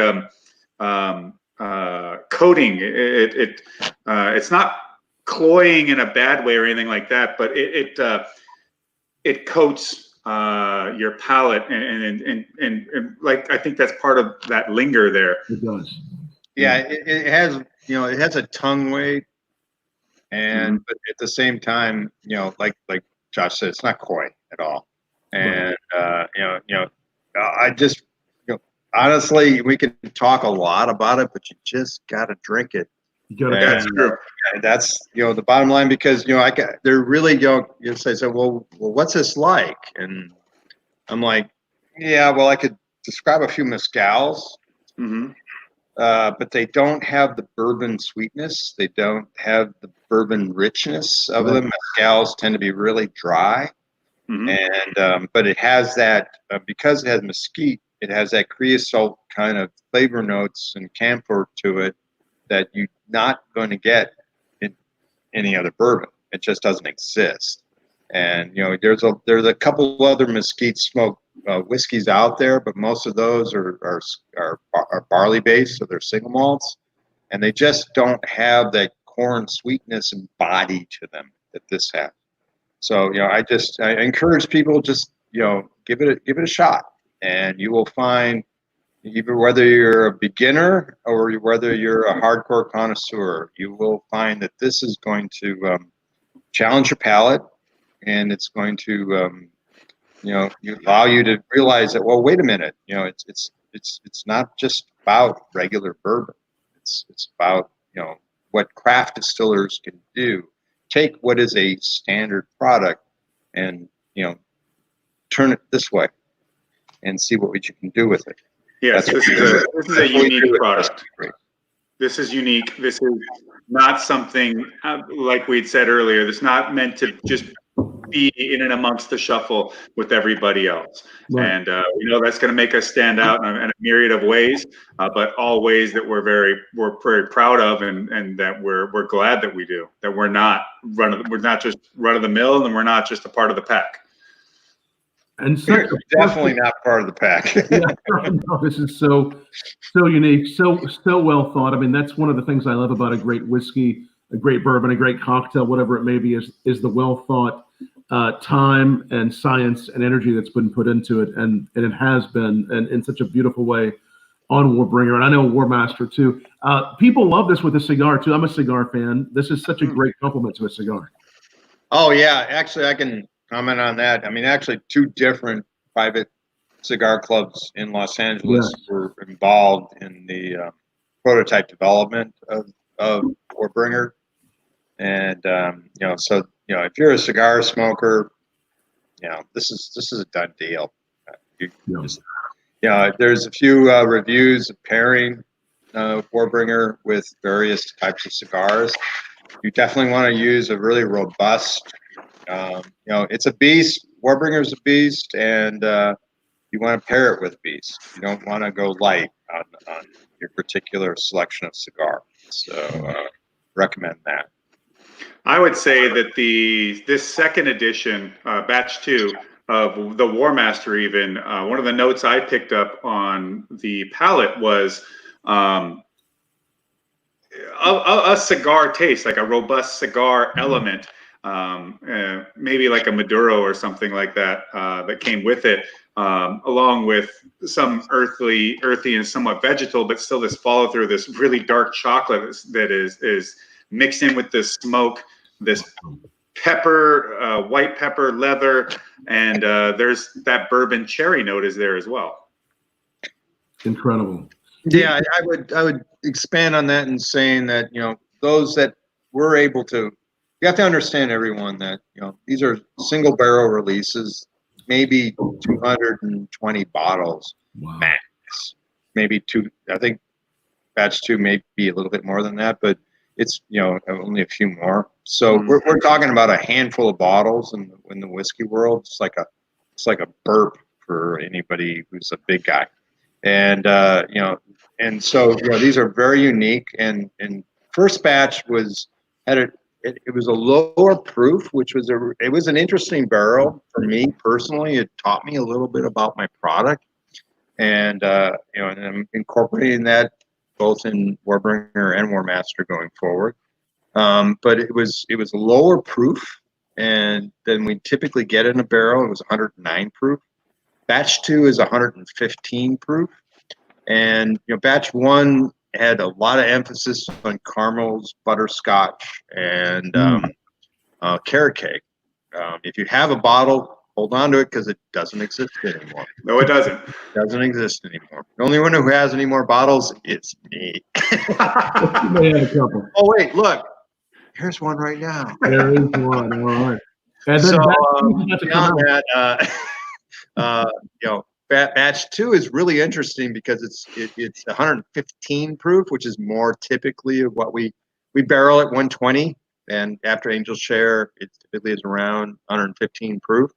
[SPEAKER 3] coating. It's not cloying in a bad way or anything like that, but it coats your palate, and like, I think that's part of that linger there.
[SPEAKER 1] It does.
[SPEAKER 2] Yeah, it has, it has a tongue weight, and but at the same time, like Josh said, it's not coy at all. And I just, honestly, we could talk a lot about it, but you just got to drink it.
[SPEAKER 3] That's true.
[SPEAKER 2] That's the bottom line, because they're really you say, so well, what's this like? And I'm like, yeah, well, I could describe a few mezcals, but they don't have the bourbon sweetness. They don't have the bourbon richness of them. Mezcals tend to be really dry, and but it has that because it has mesquite. It has that creosote kind of flavor notes and camphor to it that you're not going to get in any other bourbon. It just doesn't exist. And there's a couple other mesquite smoked whiskeys out there, but most of those are barley based, so they're single malts, and they just don't have that corn sweetness and body to them that this has. So, I encourage people, just, give it a shot, and you will find, even whether you're a beginner or whether you're a hardcore connoisseur, you will find that this is going to challenge your palate, and it's going to allow you to realize that, well, wait a minute, it's not just about regular bourbon. It's about what craft distillers can do. Take what is a standard product and turn it this way and see what you can do with it.
[SPEAKER 3] Yes, this is a unique product. This is unique. This is not something, like we'd said earlier, that's not meant to just be in and amongst the shuffle with everybody else. Right. And that's going to make us stand out in a myriad of ways, but all ways that we're very proud of, and that we're glad that we do. That we're not just run of the mill, and we're not just a part of the pack.
[SPEAKER 1] And
[SPEAKER 2] definitely not part of the pack.
[SPEAKER 1] No, this is so unique, so well thought. I mean, that's one of the things I love about a great whiskey, a great bourbon, a great cocktail, whatever it may be, is the well thought time and science and energy that's been put into it, and it has been, and in such a beautiful way on Warbringer, and I know Warmaster too. People love this with a cigar too. I'm a cigar fan. This is such a great compliment to a cigar.
[SPEAKER 2] Oh yeah, actually, I can comment on that. I mean, actually, 2 different private cigar clubs in Los Angeles were involved in the prototype development of Warbringer, and if you're a cigar smoker, this is a done deal. There's a few reviews of pairing Warbringer with various types of cigars. You definitely want to use a really robust. It's a beast. Warbringer's a beast, and you want to pair it with beast. You don't want to go light on your particular selection of cigar. So recommend that.
[SPEAKER 3] I would say that this second edition, batch 2 of the Warmaster, even one of the notes I picked up on the palate was a cigar taste, like a robust cigar element. Maybe like a Maduro or something like that that came with it, along with some earthy and somewhat vegetal, but still this follow through, this really dark chocolate that is mixed in with this smoke, this pepper, white pepper, leather, and there's that bourbon cherry note is there as well.
[SPEAKER 1] Incredible.
[SPEAKER 2] Yeah, I would expand on that in saying that those that were able to. You have to understand, everyone, that these are single barrel releases, maybe 220 bottles max, maybe 2. I think batch 2 may be a little bit more than that, but it's only a few more. So we're talking about a handful of bottles in the whiskey world. It's like a burp for anybody who's a big guy, and so these are very unique. And first batch it was a lower proof, which was an interesting barrel for me personally. It taught me a little bit about my product, and and I'm incorporating that both in Warbringer and Warmaster going forward. But it was a lower proof, and than we typically get in a barrel. It was 109 proof. Batch 2 is 115 proof, and batch 1 had a lot of emphasis on caramels, butterscotch, and carrot cake. If you have a bottle, hold on to it because it doesn't exist anymore.
[SPEAKER 3] No, it doesn't.
[SPEAKER 2] It doesn't exist anymore. The only one who has any more bottles is me. Oh, wait, look. Here's one right now.
[SPEAKER 1] There is one. All right. And then
[SPEAKER 2] So
[SPEAKER 1] beyond
[SPEAKER 2] that, batch 2 is really interesting because it's 115 proof, which is more typically of what we barrel at 120, and after Angel Share, it typically is around 115 proof.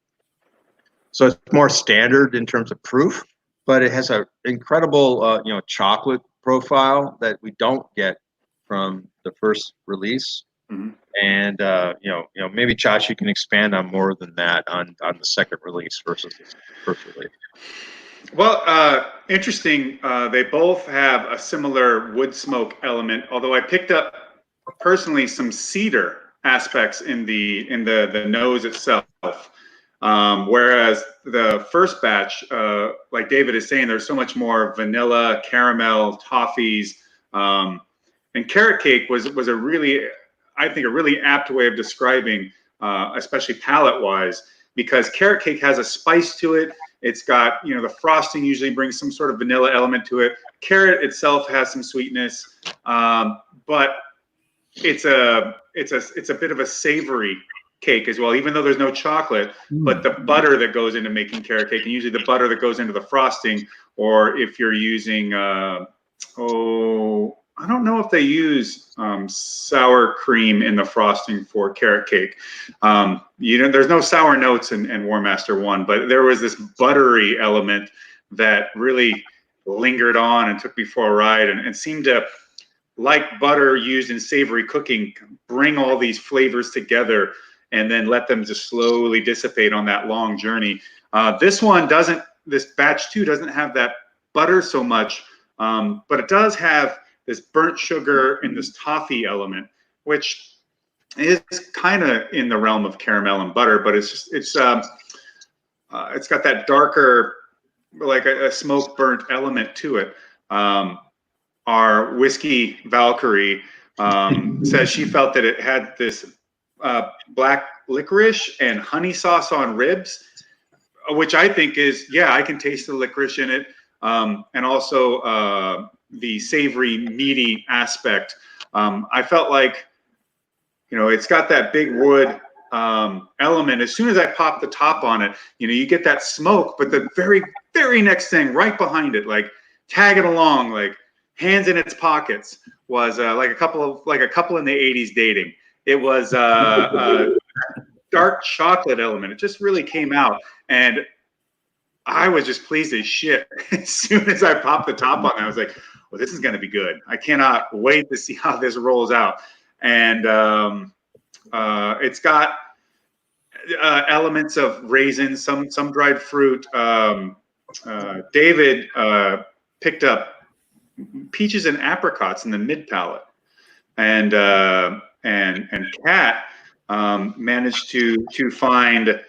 [SPEAKER 2] So it's more standard in terms of proof, but it has an incredible chocolate profile that we don't get from the first release. Mm-hmm. And maybe Josh, you can expand on more than that on the second release versus the first release.
[SPEAKER 3] Well, interesting. They both have a similar wood smoke element, although I picked up personally some cedar aspects in the nose itself. Whereas the first batch, like David is saying, there's so much more vanilla, caramel, toffees, and carrot cake was a really, I think, a really apt way of describing, especially palate-wise, because carrot cake has a spice to it. It's got, the frosting usually brings some sort of vanilla element to it. Carrot itself has some sweetness, but it's a bit of a savory cake as well, even though there's no chocolate. But the butter that goes into making carrot cake, and usually the butter that goes into the frosting, or if you're using, I don't know if they use sour cream in the frosting for carrot cake. There's no sour notes in Warmaster 1, but there was this buttery element that really lingered on and took me for a ride, and seemed to, like butter used in savory cooking, bring all these flavors together and then let them just slowly dissipate on that long journey. This batch 2 doesn't have that butter so much, but it does have this burnt sugar and this toffee element, which is kind of in the realm of caramel and butter, but it's got that darker, like a smoke burnt element to it. Our whiskey Valkyrie says she felt that it had this black licorice and honey sauce on ribs, which I think is, I can taste the licorice in it, and also the savory, meaty aspect. I felt like, it's got that big wood element. As soon as I pop the top on it, you get that smoke, but the very, very next thing right behind it, like tagging along, like hands in its pockets, was like a couple in the 80s dating. It was a dark chocolate element. It just really came out, and I was just pleased as shit. As soon as I popped the top on that, I was like, well, this is going to be good. I cannot wait to see how this rolls out. And it's got elements of raisins, some dried fruit. David picked up peaches and apricots in the mid palate, and Kat managed to find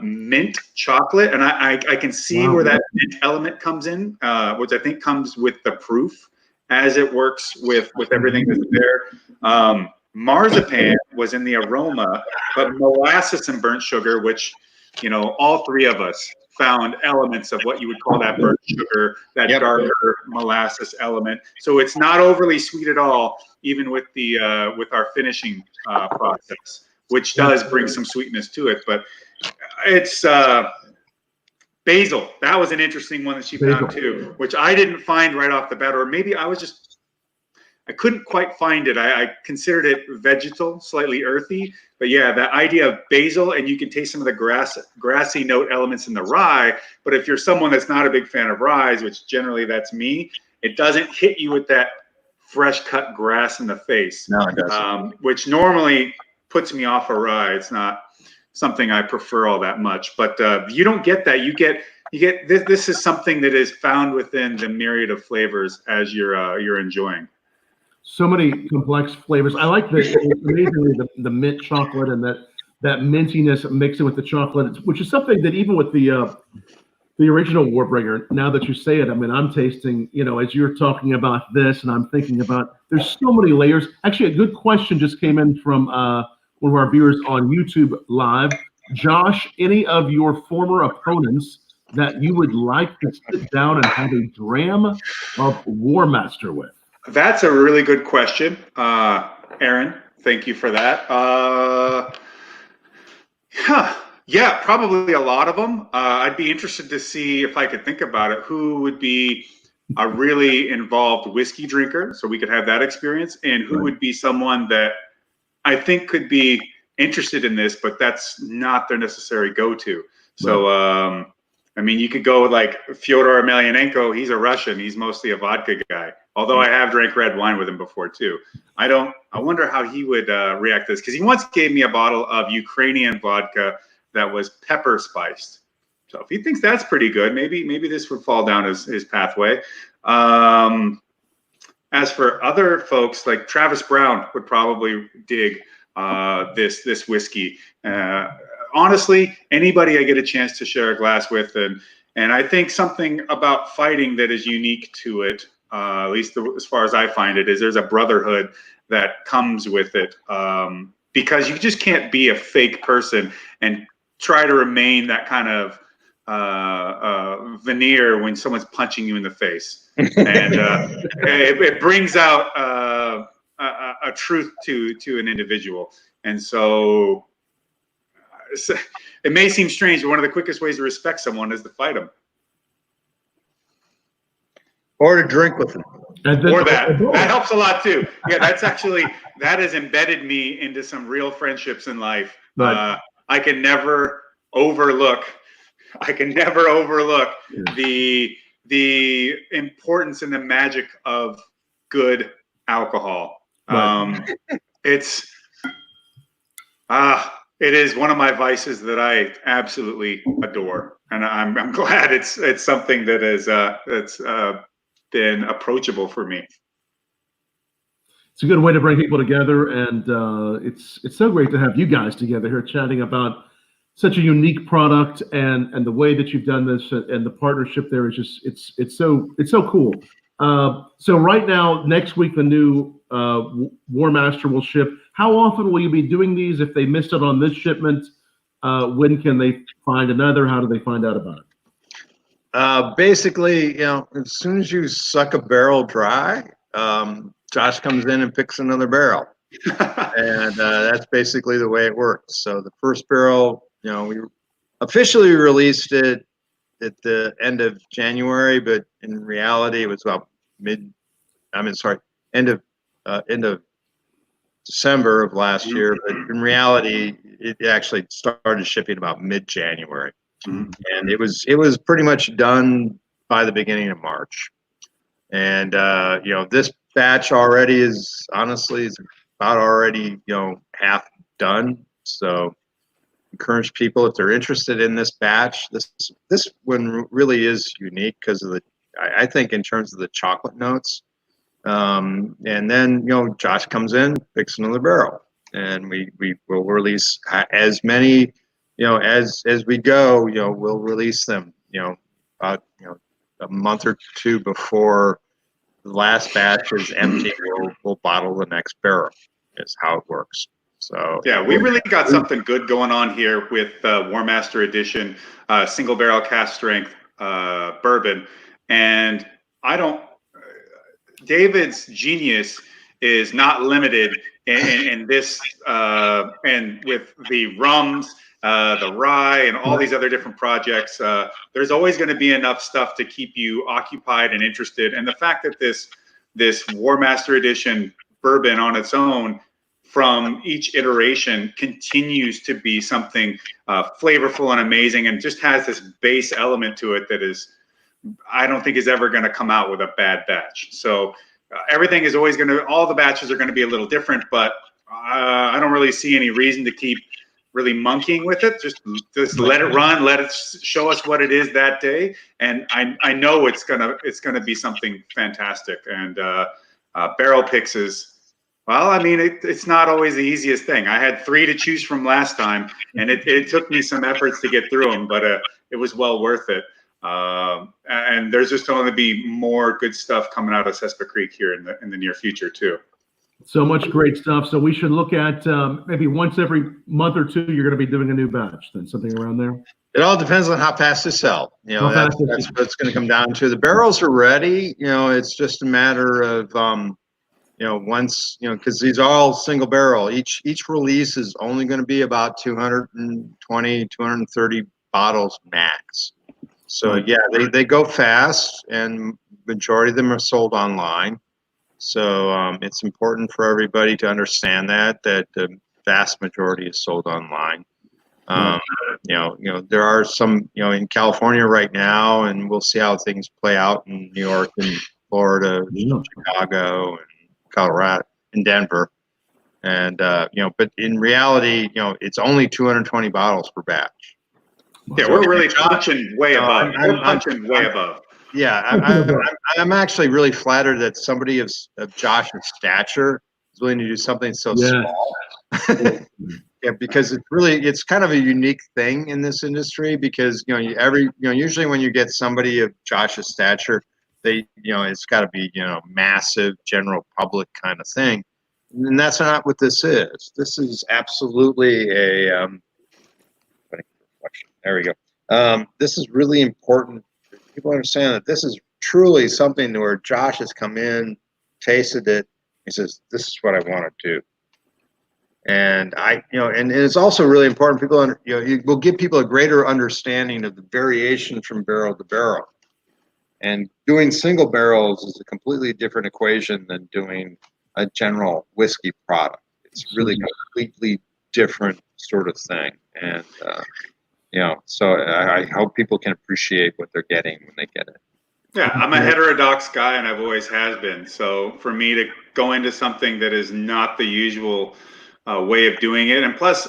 [SPEAKER 3] mint chocolate, and I can see where that mint element comes in, which I think comes with the proof as it works with everything that's there. Marzipan was in the aroma, but molasses and burnt sugar, which all three of us found elements of what you would call that burnt sugar, that darker molasses element. So it's not overly sweet at all, even with the with our finishing process, which does bring some sweetness to it. But it's basil. That was an interesting one that she found too, which I didn't find right off the bat, or maybe I couldn't quite find it. I considered it vegetal, slightly earthy, but yeah, that idea of basil, and you can taste some of the grassy note elements in the rye. But if you're someone that's not a big fan of rye, which generally that's me, it doesn't hit you with that fresh cut grass in the face.
[SPEAKER 2] No, it doesn't.
[SPEAKER 3] Which normally puts me off a rye. It's not something I prefer all that much. But you don't get that. You get this. This is something that is found within the myriad of flavors as you're enjoying.
[SPEAKER 1] So many complex flavors. I like amazingly the mint chocolate and that mintiness mixing with the chocolate, which is something that even with the original Warbringer, now that you say it, I mean, I'm tasting, as you're talking about this, and I'm thinking about, there's so many layers. Actually, a good question just came in from one of our viewers on YouTube Live. Josh, any of your former opponents that you would like to sit down and have a dram of Warmaster with?
[SPEAKER 3] That's a really good question, Aaron. Thank you for that. Yeah, probably a lot of them. I'd be interested to see, if I could think about it, who would be a really involved whiskey drinker, so we could have that experience, and who would be someone that I think could be interested in this, but that's not their necessary go-to. So, I mean, you could go with like Fyodor Emelianenko. He's a Russian. He's mostly a vodka guy. Although I have drank red wine with him before too. I wonder how he would react to this, because he once gave me a bottle of Ukrainian vodka that was pepper spiced. So if he thinks that's pretty good, maybe this would fall down his pathway. And as for other folks, like Travis Brown would probably dig this whiskey. Honestly, anybody I get a chance to share a glass with, and I think something about fighting that is unique to it, at least as far as I find it, is there's a brotherhood that comes with it, because you just can't be a fake person and try to remain that kind of veneer when someone's punching you in the face, and it brings out a truth to an individual. And so it may seem strange, but one of the quickest ways to respect someone is to fight them.
[SPEAKER 2] Or to drink with them.
[SPEAKER 3] Or that helps a lot too. Yeah, that has embedded me into some real friendships in life.
[SPEAKER 1] Right.
[SPEAKER 3] I can never overlook the importance and the magic of good alcohol.
[SPEAKER 1] Right.
[SPEAKER 3] It is one of my vices that I absolutely adore, and I'm glad it's something that is that's been approachable for me.
[SPEAKER 1] It's a good way to bring people together, and it's so great to have you guys together here chatting about such a unique product, and the way that you've done this, and the partnership there is just it's so cool. So right now, next week, the new Warmaster will ship. How often will you be doing these? If they missed it on this shipment, when can they find another? How do they find out about it?
[SPEAKER 2] Basically, as soon as you suck a barrel dry, Josh comes in and picks another barrel. And that's basically the way it works. So the first barrel, we officially released it at the end of January, but in reality, it was about end of December of last year. But in reality, it actually started shipping about mid-January. Mm-hmm. And it was pretty much done by the beginning of March. And this batch already is about already half done. So encourage people, if they're interested in this batch, this one really is unique because of I think in terms of the chocolate notes. And then Josh comes in, picks another barrel, and we will release as many as we go. We'll release them about a month or two before the last batch is empty. We'll bottle the next barrel. Is how it works. So
[SPEAKER 3] yeah, we really got something good going on here with Warmaster Edition, single barrel cask strength bourbon, and David's genius is not limited in this, and with the rums, the rye, and all these other different projects. There's always going to be enough stuff to keep you occupied and interested. And the fact that this Warmaster Edition bourbon on its own, from each iteration, continues to be something flavorful and amazing, and just has this base element to it that I don't think is ever going to come out with a bad batch. So everything is always all the batches are going to be a little different, but I don't really see any reason to keep really monkeying with it. Just let it run, let it show us what it is that day. And I know it's gonna be something fantastic. And barrel picks is, well, I mean, it's not always the easiest thing. I had 3 to choose from last time, and it took me some efforts to get through them, but it was well worth it. And there's just going to be more good stuff coming out of Sespe Creek here in the near future too.
[SPEAKER 1] So much great stuff. So we should look at maybe once every month or two, you're going to be doing a new batch, then something around there.
[SPEAKER 2] It all depends on how fast they sell. That's what it's going to come down to. The barrels are ready. It's just a matter of once because these are all single barrel. Each release is only going to be about 220, 230 bottles max. So yeah, they go fast, and majority of them are sold online. So it's important for everybody to understand that the vast majority is sold online. There are some in California right now, and we'll see how things play out in New York and Florida, Chicago, and Colorado, and Denver. And but in reality, it's only 220 bottles per batch.
[SPEAKER 3] Yeah, we're really punching way above. We're punching way above.
[SPEAKER 2] I'm actually really flattered that somebody of Josh's stature is willing to do something so small. Yeah, because it's kind of a unique thing in this industry, because usually when you get somebody of Josh's stature, it's got to be massive general public kind of thing, and that's not what this is. This is absolutely a there we go. This is really important. People understand that this is truly something where Josh has come in, tasted it, he says, "This is what I want to do." And and it's also really important. People, it will give people a greater understanding of the variation from barrel to barrel. And doing single barrels is a completely different equation than doing a general whiskey product. It's really completely different sort of thing. And so I hope people can appreciate what they're getting when they get it.
[SPEAKER 3] Yeah, I'm a heterodox guy, and I've always has been. So for me to go into something that is not the usual way of doing it, and plus,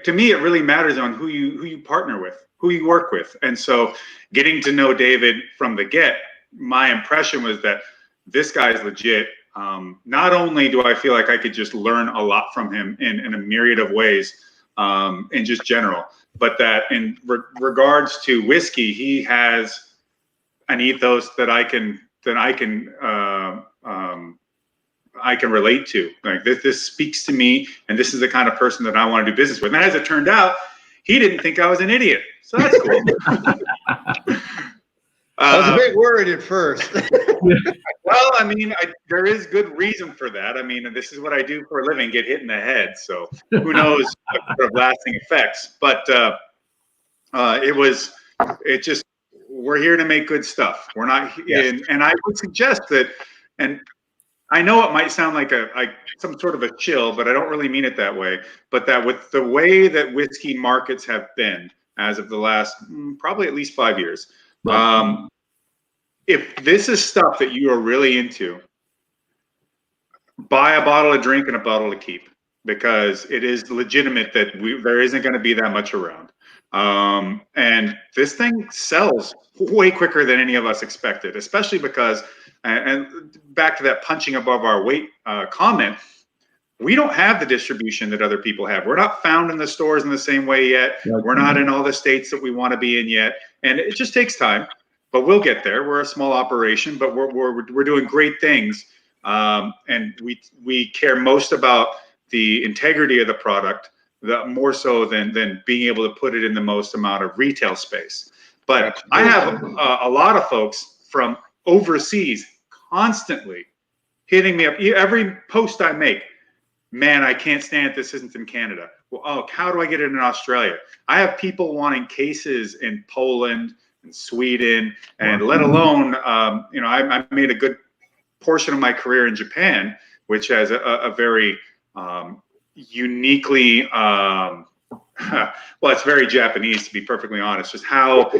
[SPEAKER 3] to me, it really matters on who you partner with, who you work with. And so, getting to know David from the get, my impression was that this guy's legit. Not only do I feel like I could just learn a lot from him in a myriad of ways, in just general, but that in regards to whiskey, he has an ethos that I can relate to. Like this speaks to me, and this is the kind of person that I want to do business with. And as it turned out, he didn't think I was an idiot, so that's cool.
[SPEAKER 2] I was a bit worried at first.
[SPEAKER 3] Well, I mean, there is good reason for that. I mean, this is what I do for a living, get hit in the head. So who knows what sort of lasting effects. But we're here to make good stuff. We're not, and I would suggest that, and I know it might sound like some sort of a chill, but I don't really mean it that way. But that with the way that whiskey markets have been as of the last probably at least 5 years, if this is stuff that you are really into, buy a bottle to drink and a bottle to keep, because it is legitimate that there isn't going to be that much around. And this thing sells way quicker than any of us expected, especially because, and back to that punching above our weight comment, we don't have the distribution that other people have. We're not found in the stores in the same way yet. We're not in all the states that we want to be in yet. And it just takes time, but we'll get there. We're a small operation, but we're doing great things. And we care most about the integrity of the product, more so than being able to put it in the most amount of retail space. But I have a lot of folks from overseas constantly hitting me up. Every post I make, man, I can't stand it. This isn't in Canada. Well, how do I get it in Australia? I have people wanting cases in Poland and Sweden, and let alone, I made a good portion of my career in Japan, which has a very uniquely, well, it's very Japanese, to be perfectly honest, just how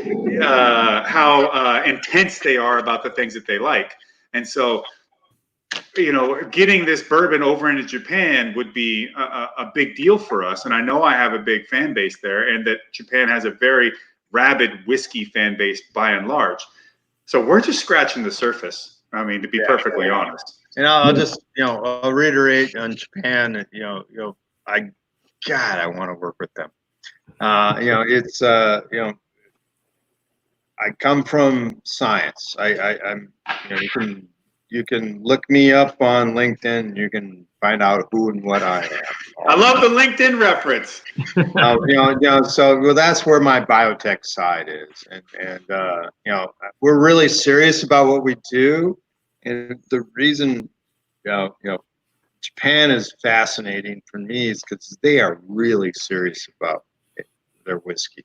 [SPEAKER 3] intense they are about the things that they like. And so, getting this bourbon over into Japan would be a big deal for us. And I know I have a big fan base there, and that Japan has a very rabid whiskey fan base by and large. So we're just scratching the surface. I mean, to be perfectly honest.
[SPEAKER 2] And I'll just, I'll reiterate on Japan. I want to work with them. It's I come from science. I'm you can look me up on LinkedIn. You can find out who and what I am.
[SPEAKER 3] I love the LinkedIn reference.
[SPEAKER 2] So that's where my biotech side is, and we're really serious about what we do, and the reason, Japan is fascinating for me is because they are really serious about their whiskey,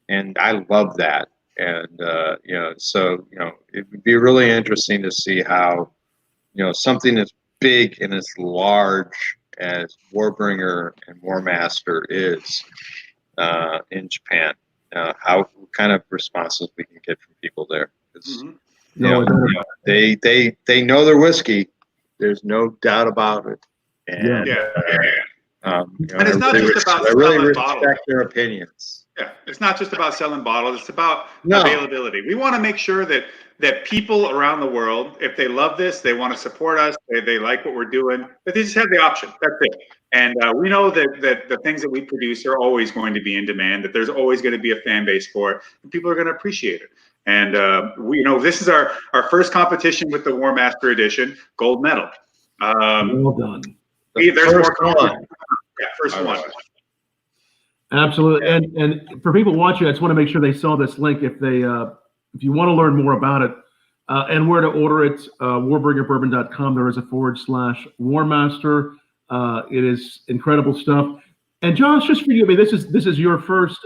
[SPEAKER 2] and I love that. And it would be really interesting to see how something as big and as large as Warbringer and Warmaster is in Japan, what kind of responses we can get from people there. They know their whiskey. There's no doubt about it. And,
[SPEAKER 3] and it's not just about
[SPEAKER 2] I really
[SPEAKER 3] selling
[SPEAKER 2] respect
[SPEAKER 3] bottles.
[SPEAKER 2] their opinions.
[SPEAKER 3] Yeah, it's not just about selling bottles. It's about
[SPEAKER 2] No.
[SPEAKER 3] availability. We want to make sure that people around the world, if they love this, they want to support us, they like what we're doing, that they just have the option. That's it. And we know that the things that we produce are always going to be in demand, that there's always going to be a fan base for it, and people are going to appreciate it. And this is our first competition with the Warmaster Edition, gold medal.
[SPEAKER 1] Well done.
[SPEAKER 3] There's
[SPEAKER 2] First
[SPEAKER 3] more
[SPEAKER 2] one.
[SPEAKER 3] Yeah, first one.
[SPEAKER 1] Absolutely. And for people watching, I just want to make sure they saw this link if you want to learn more about it and where to order it. Warbringerbourbon.com. There is a /Warmaster. It is incredible stuff. And Josh, just for you, I mean, this is your first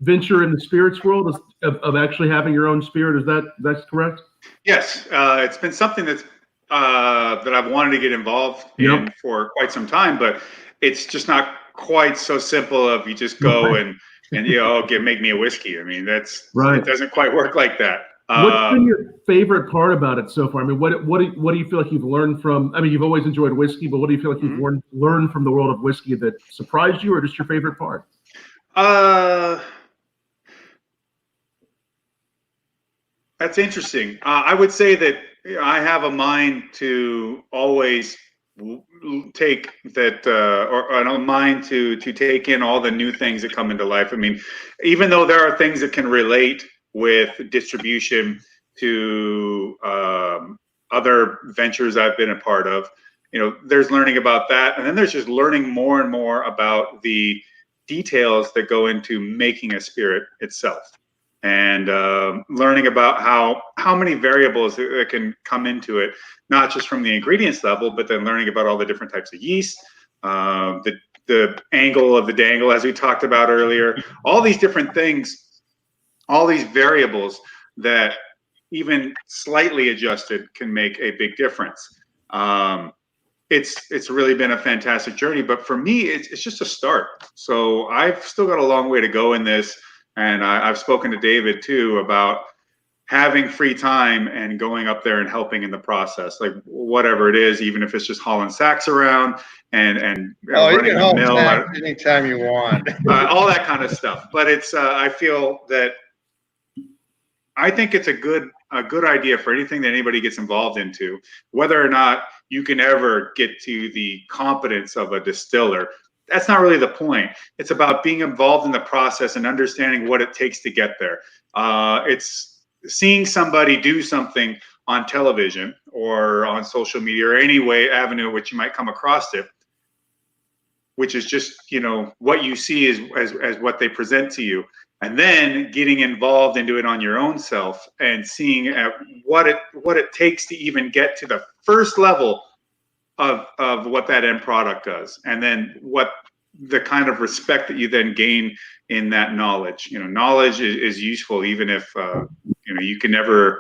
[SPEAKER 1] venture in the spirits world of actually having your own spirit. That's correct?
[SPEAKER 3] Yes, it's been something that I've wanted to get involved in for quite some time, but it's just not quite so simple of you just go and make me a whiskey. I mean, that's right. It doesn't quite work like that.
[SPEAKER 1] What's been your favorite part about it so far? I mean, what do you feel like you've learned from? I mean, you've always enjoyed whiskey, but what do you feel like you've learned from the world of whiskey that surprised you, or just your favorite part?
[SPEAKER 3] That's interesting. I would say that I have a mind to always take that, or a mind to take in all the new things that come into life. I mean, even though there are things that can relate with distribution to other ventures I've been a part of, there's learning about that, and then there's just learning more and more about the details that go into making a spirit itself. And learning about how many variables that can come into it, not just from the ingredients level, but then learning about all the different types of yeast, the angle of the dangle, as we talked about earlier, all these different things, all these variables that even slightly adjusted can make a big difference. It's really been a fantastic journey, but for me, it's just a start. So I've still got a long way to go in this. And I've spoken to David too about having free time and going up there and helping in the process, like whatever it is, even if it's just hauling sacks around and running the mill
[SPEAKER 2] anytime you want,
[SPEAKER 3] all that kind of stuff. But it's I feel that I think it's a good idea for anything that anybody gets involved into, whether or not you can ever get to the competence of a distiller. That's not really the point. It's about being involved in the process and understanding what it takes to get there. It's seeing somebody do something on television or on social media or any way avenue which you might come across it, which is just what you see as what they present to you, and then getting involved and do it on your own self and seeing what it takes to even get to the first level of what that end product does, and then what the kind of respect that you then gain in that knowledge. Knowledge is useful even if you can never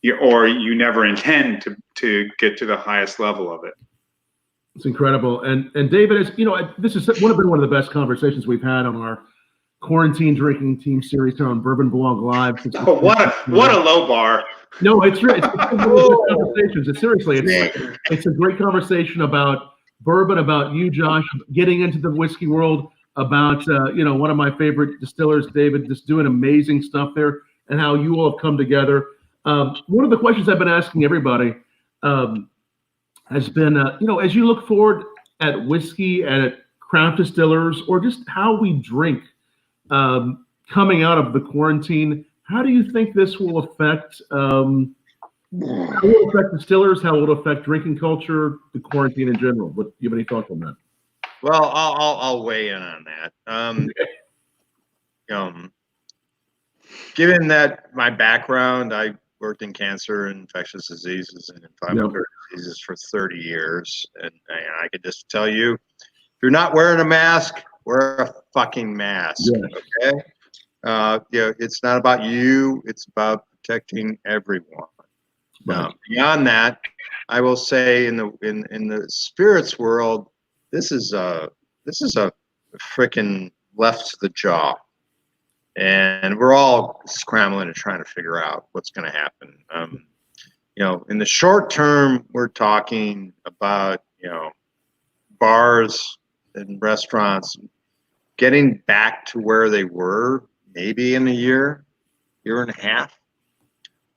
[SPEAKER 3] you never intend to get to the highest level of it.
[SPEAKER 1] It's incredible. And David, this has been one of the best conversations we've had on our quarantine drinking team series here on Bourbon Blog Live.
[SPEAKER 3] What a low bar.
[SPEAKER 1] No, it's one of the best conversations. Seriously, it's a great conversation about bourbon, about you, Josh, getting into the whiskey world, about one of my favorite distillers, David, just doing amazing stuff there, and how you all have come together. One of the questions I've been asking everybody has been, as you look forward at whiskey and at craft distillers, or just how we drink coming out of the quarantine, how do you think this will affect distillers? How will it affect drinking culture, the quarantine in general? What do you have any thoughts on that?
[SPEAKER 2] Well, I'll weigh in on that. Given that my background, I worked in cancer and infectious diseases and inflammatory diseases for 30 years, and I could just tell you, if you're not wearing a mask, wear a fucking mask. Yes. Okay. It's not about you; it's about protecting everyone.
[SPEAKER 1] Right.
[SPEAKER 2] Beyond that, I will say in the spirits world, this is a freaking left to the jaw, and we're all scrambling and trying to figure out what's going to happen. In the short term, we're talking about bars and restaurants getting back to where they were maybe in a year and a half.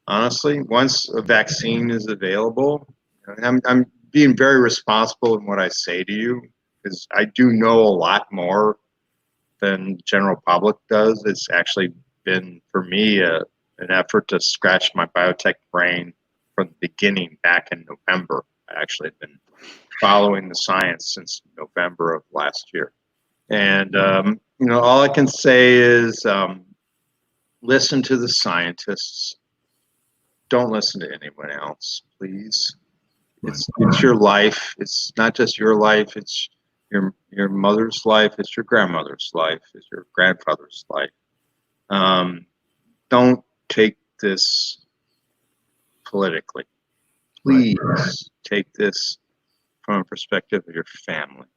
[SPEAKER 2] Honestly, once a vaccine is available, and I'm being very responsible in what I say to you, because I do know a lot more than the general public does. It's actually been, for me, an effort to scratch my biotech brain from the beginning back in November. I actually have been following the science since November of last year. And, all I can say is listen to the scientists. Don't listen to anyone else, please. It's your life. It's not just your life. It's your mother's life. It's your grandmother's life. It's your grandfather's life. Don't take this politically. Please take this from a perspective of your family.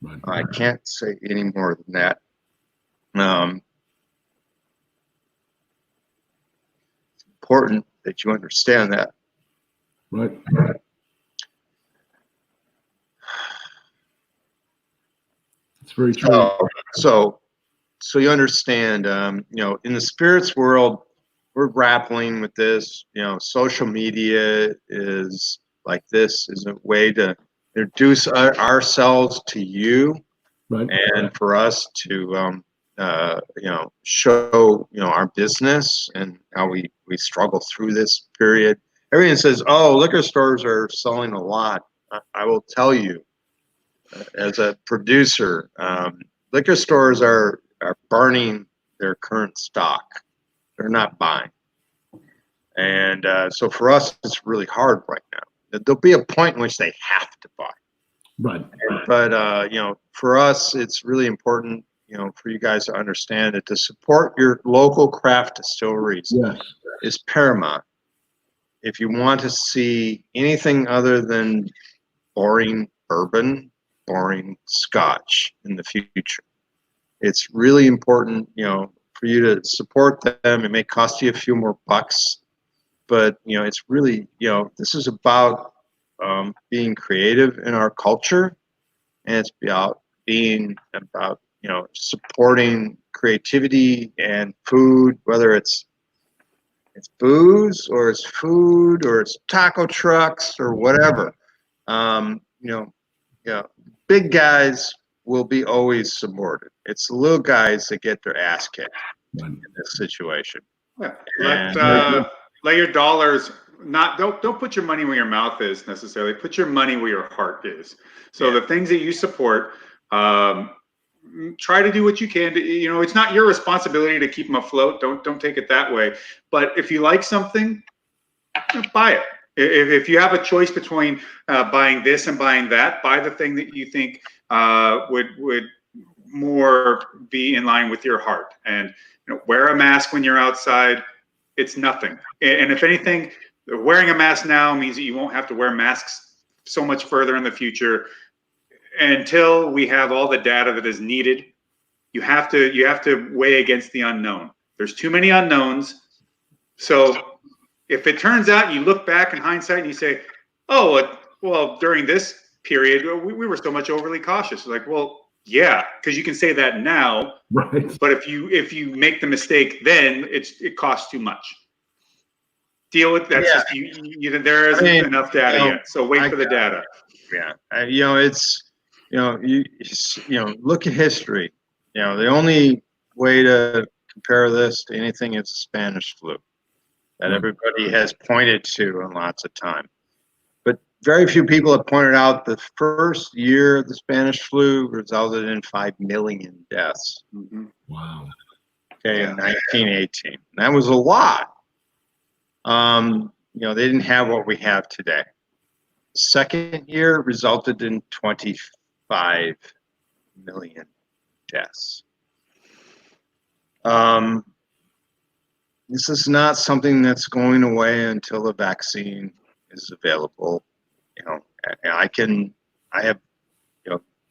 [SPEAKER 1] Right.
[SPEAKER 2] I can't say any more than that. It's important that you understand that.
[SPEAKER 1] Right. It's very true.
[SPEAKER 2] So you understand, in the spirits world, we're grappling with this. Social media is like this is a way to introduce ourselves to you,
[SPEAKER 1] Right.
[SPEAKER 2] and for us to, show, our business and how we struggle through this period. Everyone says, oh, liquor stores are selling a lot. I will tell you, as a producer, liquor stores are burning their current stock. They're not buying. And so for us, it's really hard right now. There'll be a point in which they have to buy.
[SPEAKER 1] Right.
[SPEAKER 2] But, for us, it's really important, for you guys to understand that to support your local craft distilleries is paramount. If you want to see anything other than boring bourbon, boring scotch in the future, it's really important, for you to support them. It may cost you a few more bucks, but, it's really, this is about being creative in our culture, and it's about supporting creativity and food, whether it's booze or it's food or it's taco trucks or whatever. Big guys will be always supported. It's the little guys that get their ass kicked in this situation.
[SPEAKER 3] Yeah. Let your dollars don't put your money where your mouth is necessarily. Put your money where your heart is. So the things that you support, try to do what you can to, it's not your responsibility to keep them afloat. Don't take it that way. But if you like something, buy it. If you have a choice between buying this and buying that, buy the thing that you think would more be in line with your heart. And wear a mask when you're outside. It's nothing. And if anything, wearing a mask now means that you won't have to wear masks so much further in the future. Until we have all the data that is needed, you have to weigh against the unknown. There's too many unknowns. So if it turns out, you look back in hindsight and you say, oh, well, during this period, we were so much overly cautious. Like, well, yeah, because you can say that now.
[SPEAKER 1] Right.
[SPEAKER 3] But if you make the mistake, then it costs too much. Deal with that.
[SPEAKER 2] Yeah.
[SPEAKER 3] There isn't enough data yet. So wait for the data.
[SPEAKER 2] Yeah. It's, look at history. The only way to compare this to anything is the Spanish flu that everybody has pointed to in lots of time. But very few people have pointed out the first year of the Spanish flu resulted in 5 million deaths.
[SPEAKER 3] Mm-hmm.
[SPEAKER 1] Wow.
[SPEAKER 2] Okay, in 1918. That was a lot. They didn't have what we have today. Second year resulted in 25 million deaths. This is not something that's going away until the vaccine is available.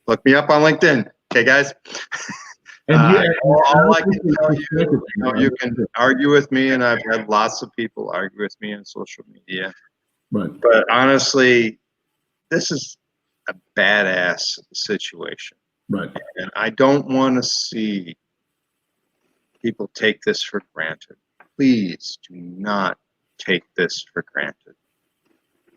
[SPEAKER 2] Look me up on LinkedIn. Okay, guys.
[SPEAKER 1] And
[SPEAKER 2] all I can tell you, you can argue with me, and I've had lots of people argue with me on social media.
[SPEAKER 1] Right.
[SPEAKER 2] But honestly, this is a badass situation.
[SPEAKER 1] Right.
[SPEAKER 2] And I don't want to see people take this for granted. Please do not take this for granted.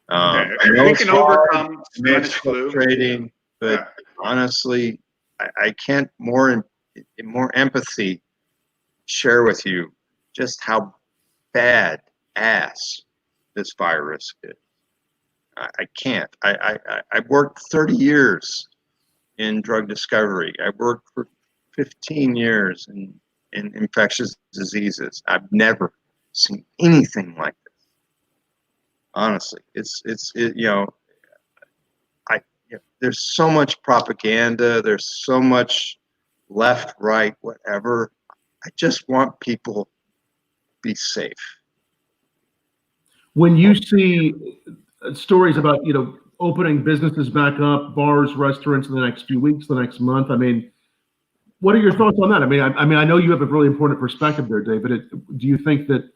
[SPEAKER 2] I know
[SPEAKER 3] we
[SPEAKER 2] it's
[SPEAKER 3] can
[SPEAKER 2] hard,
[SPEAKER 3] overcome
[SPEAKER 2] I know it's
[SPEAKER 3] Spanish flu.
[SPEAKER 2] frustrating, but honestly, I can't more empathy share with you just how bad ass this virus is. I can't. I worked 30 years in drug discovery. I worked for 15 years in infectious diseases. I've never seen anything like this. Honestly, there's so much propaganda. There's so much left, right, whatever. I just want people to be safe.
[SPEAKER 1] When you see stories about, opening businesses back up, bars, restaurants in the next few weeks, the next month, I mean, what are your thoughts on that? I know you have a really important perspective there, David. Do you think that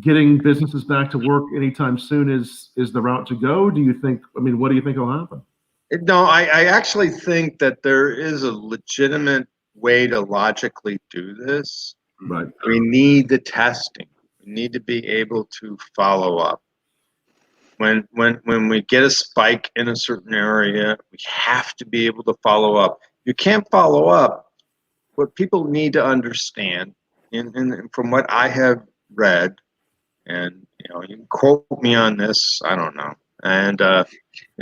[SPEAKER 1] getting businesses back to work anytime soon is the route to go? Do you think, what do you think will happen?
[SPEAKER 2] No, I actually think that there is a legitimate way to logically do this.
[SPEAKER 1] Right.
[SPEAKER 2] We need the testing. We need to be able to follow up. When we get a spike in a certain area, we have to be able to follow up. You can't follow up. What people need to understand, and from what I have read, and you can quote me on this, I don't know. And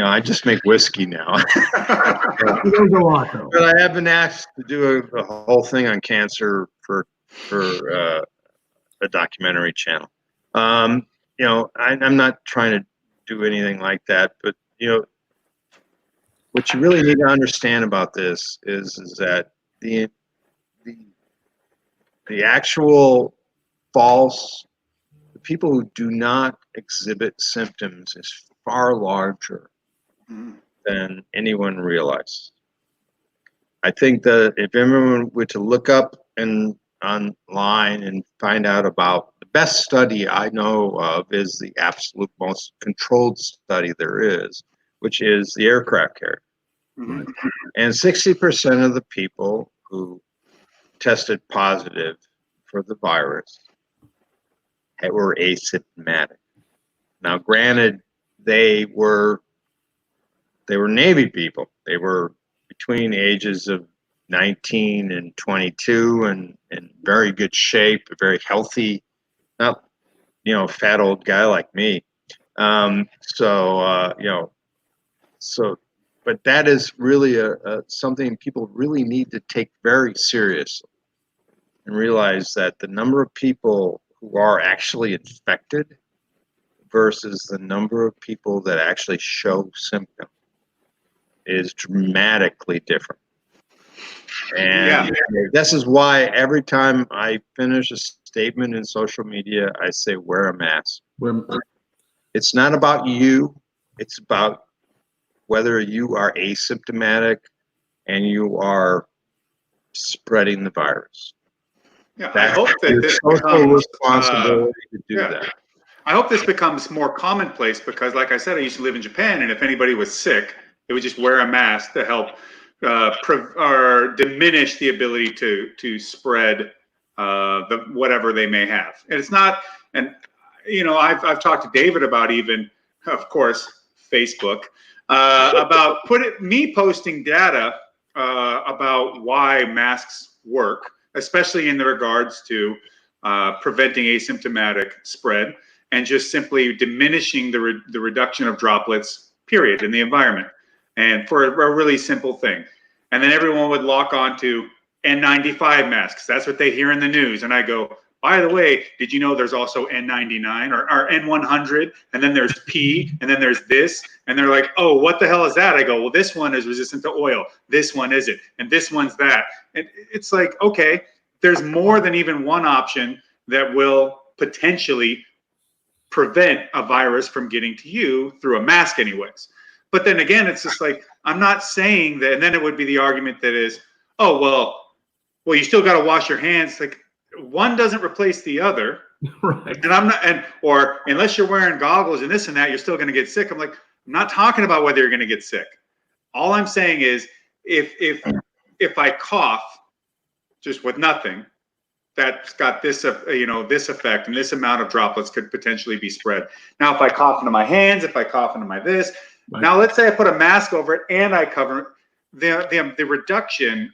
[SPEAKER 2] I just make whiskey now. But I have been asked to do a whole thing on cancer for a documentary channel. I'm not trying to do anything like that, but what you really need to understand about this is that the actual false, the people who do not exhibit symptoms is far larger than anyone realizes. I think that if everyone were to look up and online and find out about the best study I know of is the absolute most controlled study there is, which is the aircraft carrier.
[SPEAKER 3] Mm-hmm.
[SPEAKER 2] And 60% of the people who tested positive for the virus were asymptomatic. Now, granted, they were Navy people. They were between the ages of 19 and 22 and in very good shape, very healthy, not, fat old guy like me. But that is really something people really need to take very seriously and realize that the number of people who are actually infected versus the number of people that actually show symptoms is dramatically different. And this is why every time I finish a statement in social media, I say, wear a mask. It's not about you. It's about whether you are asymptomatic and you are spreading the virus.
[SPEAKER 3] Yeah, I hope that this
[SPEAKER 2] becomes responsibility to do that.
[SPEAKER 3] I hope this becomes more commonplace because, like I said, I used to live in Japan, and if anybody was sick, they would just wear a mask to help or diminish the ability to spread whatever they may have. And it's not, and I've talked to David about, even, of course, Facebook, about me posting data about why masks work, especially in the regards to preventing asymptomatic spread and just simply diminishing the reduction of droplets, period, in the environment. And for a really simple thing. And then everyone would lock on to N95 masks. That's what they hear in the news. And I go, by the way, did you know there's also N99 or N100? And then there's P, and then there's this. And they're like, oh, what the hell is that? I go, well, this one is resistant to oil. This one isn't. And this one's that. And it's like, okay, there's more than even one option that will potentially prevent a virus from getting to you through a mask anyways. But then again, it's just like, I'm not saying that, and then it would be the argument that is, oh, well, you still got to wash your hands. Like, one doesn't replace the other.
[SPEAKER 1] Right.
[SPEAKER 3] And I'm not, or unless you're wearing goggles and this and that, you're still going to get sick. I'm like, I'm not talking about whether you're going to get sick. All I'm saying is, if if I cough just with nothing, that's got this, this effect, and this amount of droplets could potentially be spread. Now, if I cough into my hands, if I cough into my this,
[SPEAKER 1] Right.
[SPEAKER 3] now let's say I put a mask over it and I cover it, the reduction,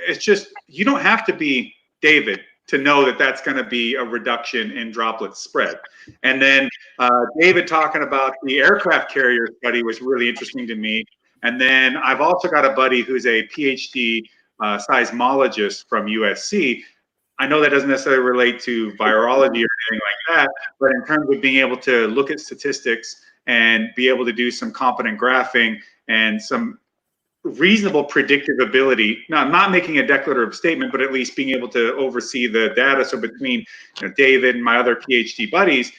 [SPEAKER 3] it's just, you don't have to be David to know that that's going to be a reduction in droplet spread. And then David talking about the aircraft carrier study was really interesting to me. And then I've also got a buddy who's a PhD seismologist from USC. I know that doesn't necessarily relate to virology or anything like that, but in terms of being able to look at statistics and be able to do some competent graphing and some reasonable predictive ability. Now, I'm not making a declarative statement, but at least being able to oversee the data. So between David and my other PhD buddies,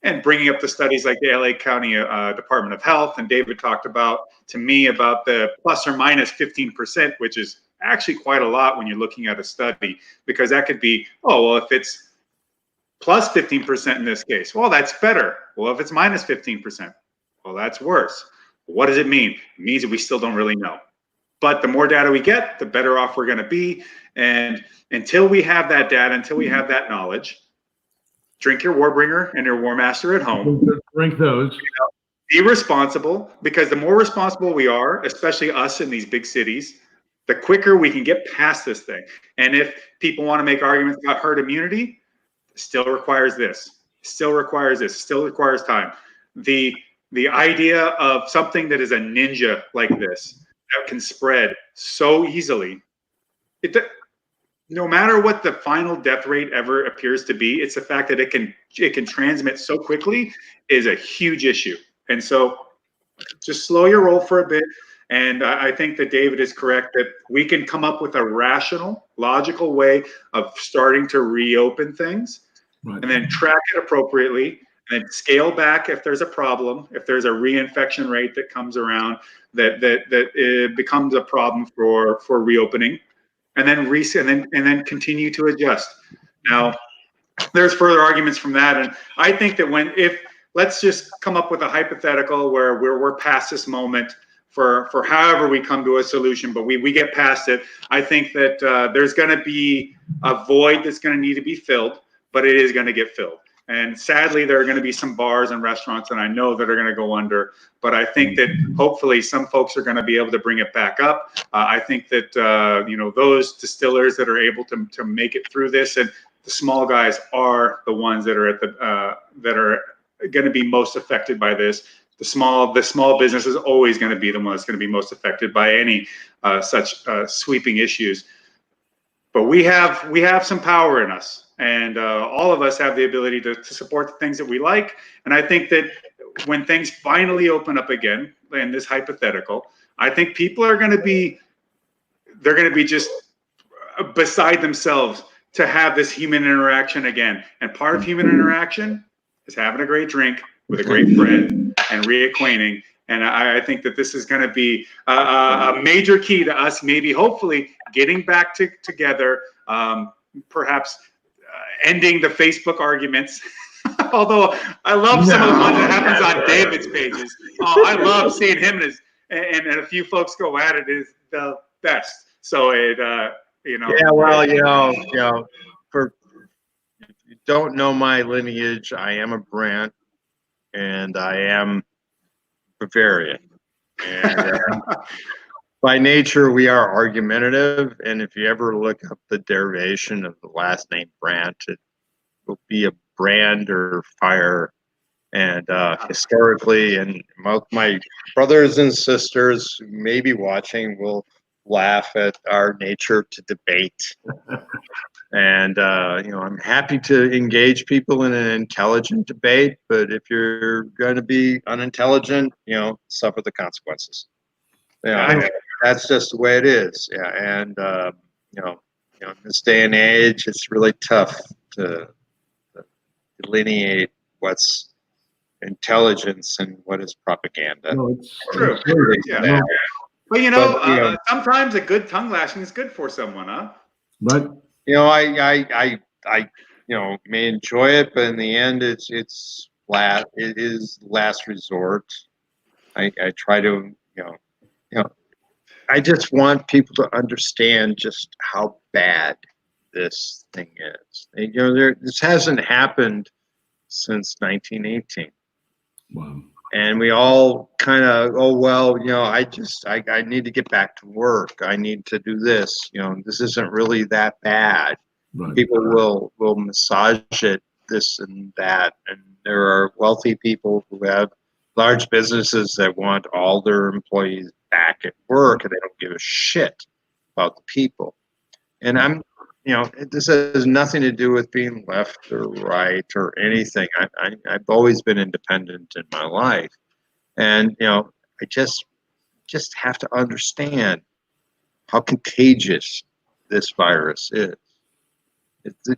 [SPEAKER 3] and bringing up the studies like the LA County Department of Health, and David talked about to me about the plus or minus 15%, which is actually quite a lot when you're looking at a study, because that could be, oh, well, if it's plus 15% in this case, well, that's better. Well, if it's minus 15%, well, that's worse. What does it mean? It means that we still don't really know. But the more data we get, the better off we're going to be. And until we have that data, until we have that knowledge, drink your Warbringer and your Warmaster at home.
[SPEAKER 1] Drink those.
[SPEAKER 3] Be responsible, because the more responsible we are, especially us in these big cities, the quicker we can get past this thing. And if people want to make arguments about herd immunity, still requires this, still requires this, still requires time. The idea of something that is a ninja like this, that can spread so easily, no matter what the final death rate ever appears to be, it's the fact that it can transmit so quickly is a huge issue. And so just slow your roll for a bit. And I think that David is correct that we can come up with a rational, logical way of starting to reopen things, right, and then track it appropriately, and then scale back if there's a problem, if there's a reinfection rate that comes around that it becomes a problem for reopening, and then continue to adjust. Now, there's further arguments from that, and I think that let's just come up with a hypothetical where we're past this moment for however we come to a solution, but we get past it. I think that there's going to be a void that's going to need to be filled, but it is going to get filled. And sadly, there are going to be some bars and restaurants, and I know that are going to go under. But I think that hopefully some folks are going to be able to bring it back up. I think that those distillers that are able to make it through this, and the small guys are the ones that are that are going to be most affected by this. The small business is always going to be the one that's going to be most affected by any such sweeping issues. But we have some power in us. And all of us have the ability to support the things that we like. And I think that when things finally open up again, in this hypothetical, I think people are going to be just beside themselves to have this human interaction again. And part of human interaction is having a great drink with a great friend and reacquainting. And I think that this is going to be a major key to us, maybe hopefully getting back together, perhaps ending the Facebook arguments. Although I love some of the ones that happens on David's pages. Oh, I love seeing him and a few folks go at it is the best. So it,
[SPEAKER 4] Yeah, well, for if you don't know my lineage, I am a Brandt, and I am Bavarian. And by nature, we are argumentative, and if you ever look up the derivation of the last name Brandt, it will be a brand or fire. And historically, and most my brothers and sisters who may be watching will laugh at our nature to debate. And I'm happy to engage people in an intelligent debate, but if you're going to be unintelligent, suffer the consequences. That's just the way it is. Yeah, and in this day and age, it's really tough to delineate what's intelligence and what is propaganda.
[SPEAKER 1] No, it's
[SPEAKER 3] true.
[SPEAKER 1] Yeah.
[SPEAKER 3] But sometimes a good tongue lashing is good for someone, huh?
[SPEAKER 1] Right.
[SPEAKER 4] I may enjoy it, but in the end, it is last resort. I try to I just want people to understand just how bad this thing is. You know, this hasn't happened since 1918.
[SPEAKER 1] Wow.
[SPEAKER 4] And we all kind of, oh, well, you know, I need to get back to work. I need to do this. You know, this isn't really that bad.
[SPEAKER 1] Right.
[SPEAKER 4] People will massage it, this and that. And there are wealthy people who have large businesses that want all their employees back at work, and they don't give a shit about the people. And you know, this has nothing to do with being left or right or anything. I've always been independent in my life. And, you know, I just have to understand how contagious this virus is.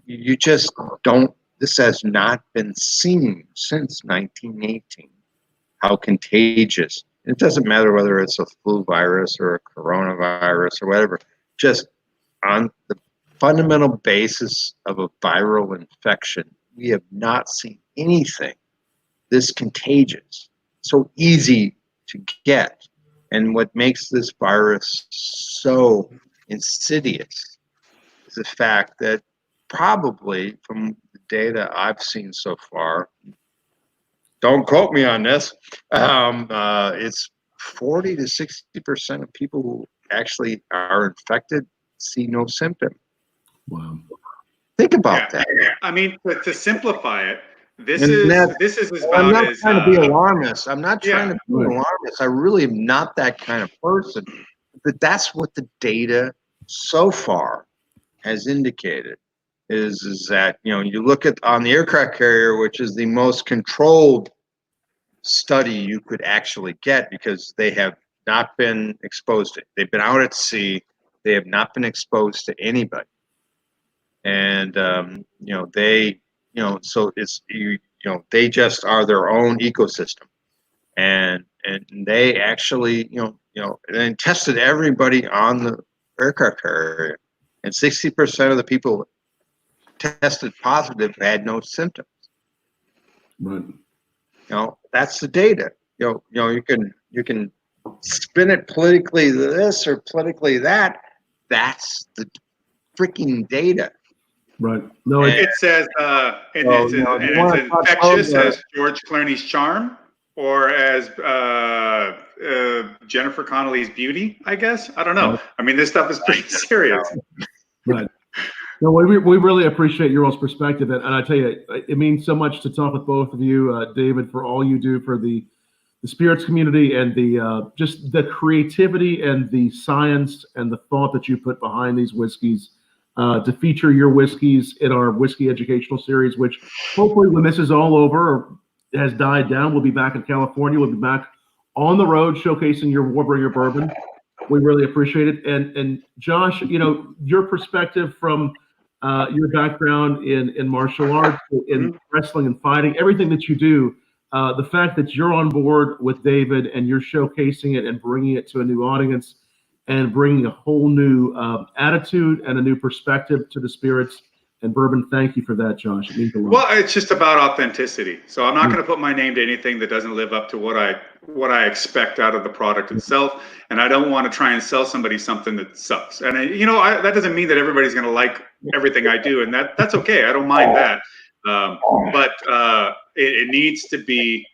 [SPEAKER 4] You just don't, this has not been seen since 1918, how contagious. It doesn't matter whether it's a flu virus or a coronavirus or whatever, just on the fundamental basis of a viral infection, we have not seen anything this contagious, so easy to get. And what makes this virus so insidious is the fact that probably from the data I've seen so far, don't quote me on this, it's 40 to 60% of people who actually are infected see no symptom.
[SPEAKER 1] Wow.
[SPEAKER 4] Think about that.
[SPEAKER 3] I mean, to simplify it, this
[SPEAKER 4] And
[SPEAKER 3] is
[SPEAKER 4] that-
[SPEAKER 3] this is as
[SPEAKER 4] I'm
[SPEAKER 3] about
[SPEAKER 4] not
[SPEAKER 3] as
[SPEAKER 4] trying to be alarmist. I'm not trying
[SPEAKER 3] yeah.
[SPEAKER 4] to be alarmist. I really am not that kind of person. But that's what the data so far has indicated is that, you know, you look at on the aircraft carrier, which is the most controlled study you could actually get because they have not been exposed to it. They've been out at sea. They have not been exposed to anybody. And, you know, they, you know, so it's, you know, they just are their own ecosystem. And they actually, you know, and tested everybody on the aircraft carrier. And 60% of the people tested positive had no symptoms.
[SPEAKER 1] Right.
[SPEAKER 4] You know, that's the data. You know, you can spin it politically this or politically that. That's the freaking data.
[SPEAKER 1] Right. No,
[SPEAKER 4] And-
[SPEAKER 3] It says it's infectious as George Clooney's charm, or as Jennifer Connelly's beauty, I guess. I don't know. I mean, this stuff is pretty serious.
[SPEAKER 1] right. No, we really appreciate your all's perspective, and I tell you, it means so much to talk with both of you, David, for all you do for the spirits community and the just the creativity and the science and the thought that you put behind these whiskeys. To feature your whiskeys in our whiskey educational series, which hopefully when this is all over or has died down, we'll be back in California. We'll be back on the road showcasing your Warbringer bourbon. We really appreciate it. And Josh, you know, your perspective from your background in martial arts, in wrestling and fighting, everything that you do, the fact that you're on board with David and you're showcasing it and bringing it to a new audience, and bringing a whole new attitude and a new perspective to the spirits and bourbon. Thank you for that, Josh. It means a lot.
[SPEAKER 3] Well, it's just about authenticity. So I'm not going to put my name to anything that doesn't live up to what I expect out of the product itself. And I don't want to try and sell somebody something that sucks. And you know, that doesn't mean that everybody's going to like everything I do, and that's okay. I don't mind that. But it needs to be.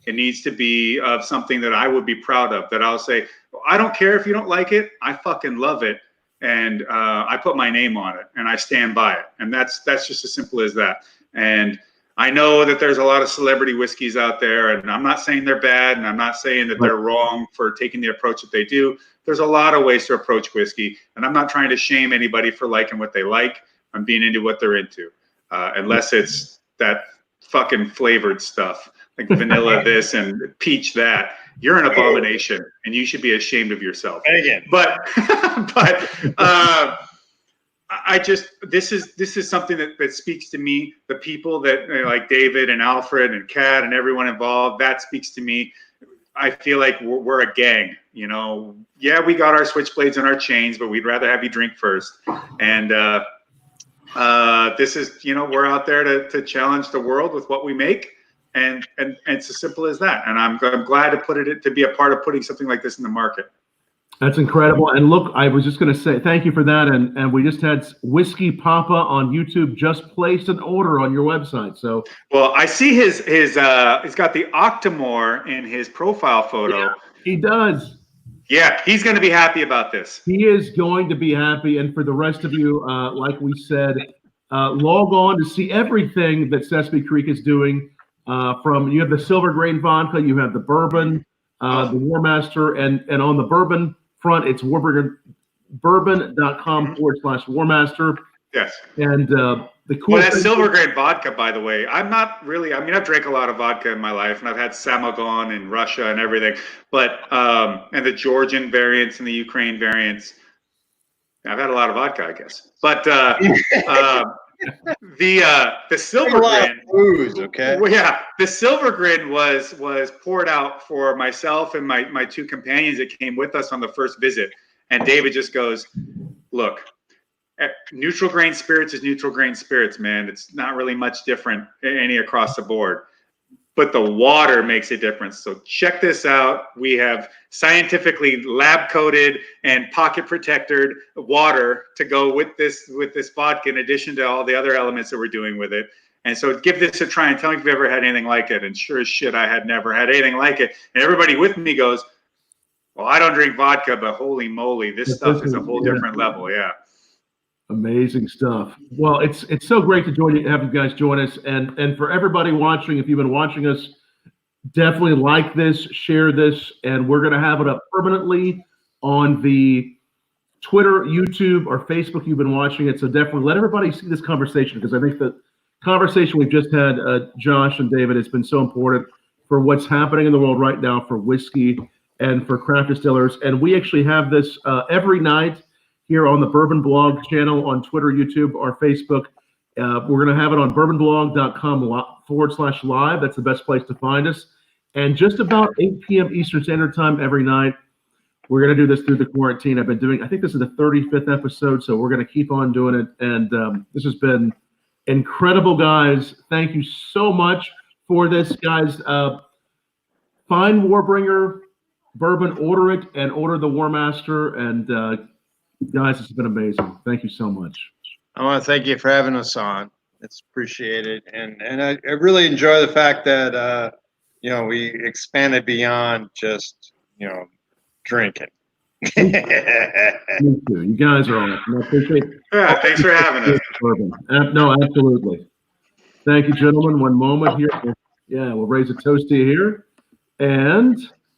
[SPEAKER 3] It needs to be of something that I would be proud of, that I'll say, I don't care if you don't like it. I fucking love it. And I put my name on it and I stand by it. And that's just as simple as that. And I know that there's a lot of celebrity whiskeys out there, and I'm not saying they're bad, and I'm not saying that they're wrong for taking the approach that they do. There's a lot of ways to approach whiskey, and I'm not trying to shame anybody for liking what they like. I'm being into what they're into, unless it's that fucking flavored stuff. Like vanilla this and peach that. You're an abomination, and you should be ashamed of yourself.
[SPEAKER 4] Again.
[SPEAKER 3] But I just this is something that speaks to me. The people that like David and Alfred and Kat and everyone involved, that speaks to me. I feel like we're a gang. You know, yeah, we got our switchblades and our chains, but we'd rather have you drink first. And this is, you know, we're out there to challenge the world with what we make. And it's as simple as that. And I'm glad to be a part of putting something like this in the market.
[SPEAKER 1] That's incredible. And look, I was just going to say thank you for that. And we just had Whiskey Papa on YouTube just placed an order on your website. So
[SPEAKER 3] well, I see his he's got the Octomore in his profile photo.
[SPEAKER 1] yeah, he does.
[SPEAKER 3] Yeah, he's going to be happy about this.
[SPEAKER 1] He is going to be happy. And for the rest of you, like we said, log on to see everything that Sespe Creek is doing. From you have the silver grain vodka, you have the bourbon, the Warmaster, and on the bourbon front, it's bourbon.com/Warmaster.
[SPEAKER 3] Yes.
[SPEAKER 1] And the cool
[SPEAKER 3] well, that
[SPEAKER 1] thing,
[SPEAKER 3] silver grain vodka, by the way, I'm not really, I mean, I've drank a lot of vodka in my life, and I've had Samagon in Russia and everything, but, and the Georgian variants and the Ukraine variants. I've had a lot of vodka, I guess. But the silver grain,
[SPEAKER 2] booze, okay?
[SPEAKER 3] well, yeah, the silver grain was poured out for myself and my two companions that came with us on the first visit. And David just goes, look, neutral grain spirits is neutral grain spirits, man. It's not really much different any across the board. But the water makes a difference. So check this out. We have scientifically lab coated and pocket protected water to go with this vodka, in addition to all the other elements that we're doing with it. And so give this a try and tell me if you've ever had anything like it. And sure as shit, I had never had anything like it. And everybody with me goes, well, I don't drink vodka, but holy moly, this stuff is a whole different level. Yeah.
[SPEAKER 1] amazing stuff. Well, it's so great to have you guys join us. And for everybody watching, if you've been watching us, definitely like this, share this, and we're going to have it up permanently on the Twitter, YouTube, or Facebook. You've been watching it, so definitely let everybody see this conversation, because I think the conversation we've just had, Josh and David, has been so important for what's happening in the world right now for whiskey and for craft distillers. And we actually have this every night here on the Bourbon Blog channel on Twitter, YouTube, or Facebook. We're going to have it on bourbonblog.com/live. That's the best place to find us. And just about 8 p.m. Eastern Standard Time every night, we're going to do this through the quarantine. I think this is the 35th episode, so we're going to keep on doing it. And this has been incredible, guys. Thank you so much for this, guys. Find Warbringer Bourbon, order it, and order the Warmaster. And guys, it's been amazing. Thank you so much.
[SPEAKER 4] I want to thank you for having us on. It's appreciated, and I really enjoy the fact that we expanded beyond just drinking.
[SPEAKER 1] Me too. You guys are awesome. I appreciate it.
[SPEAKER 3] Yeah, thanks for having us.
[SPEAKER 1] No, absolutely. Thank you, gentlemen. One moment here. Yeah, we'll raise a toast to you here. And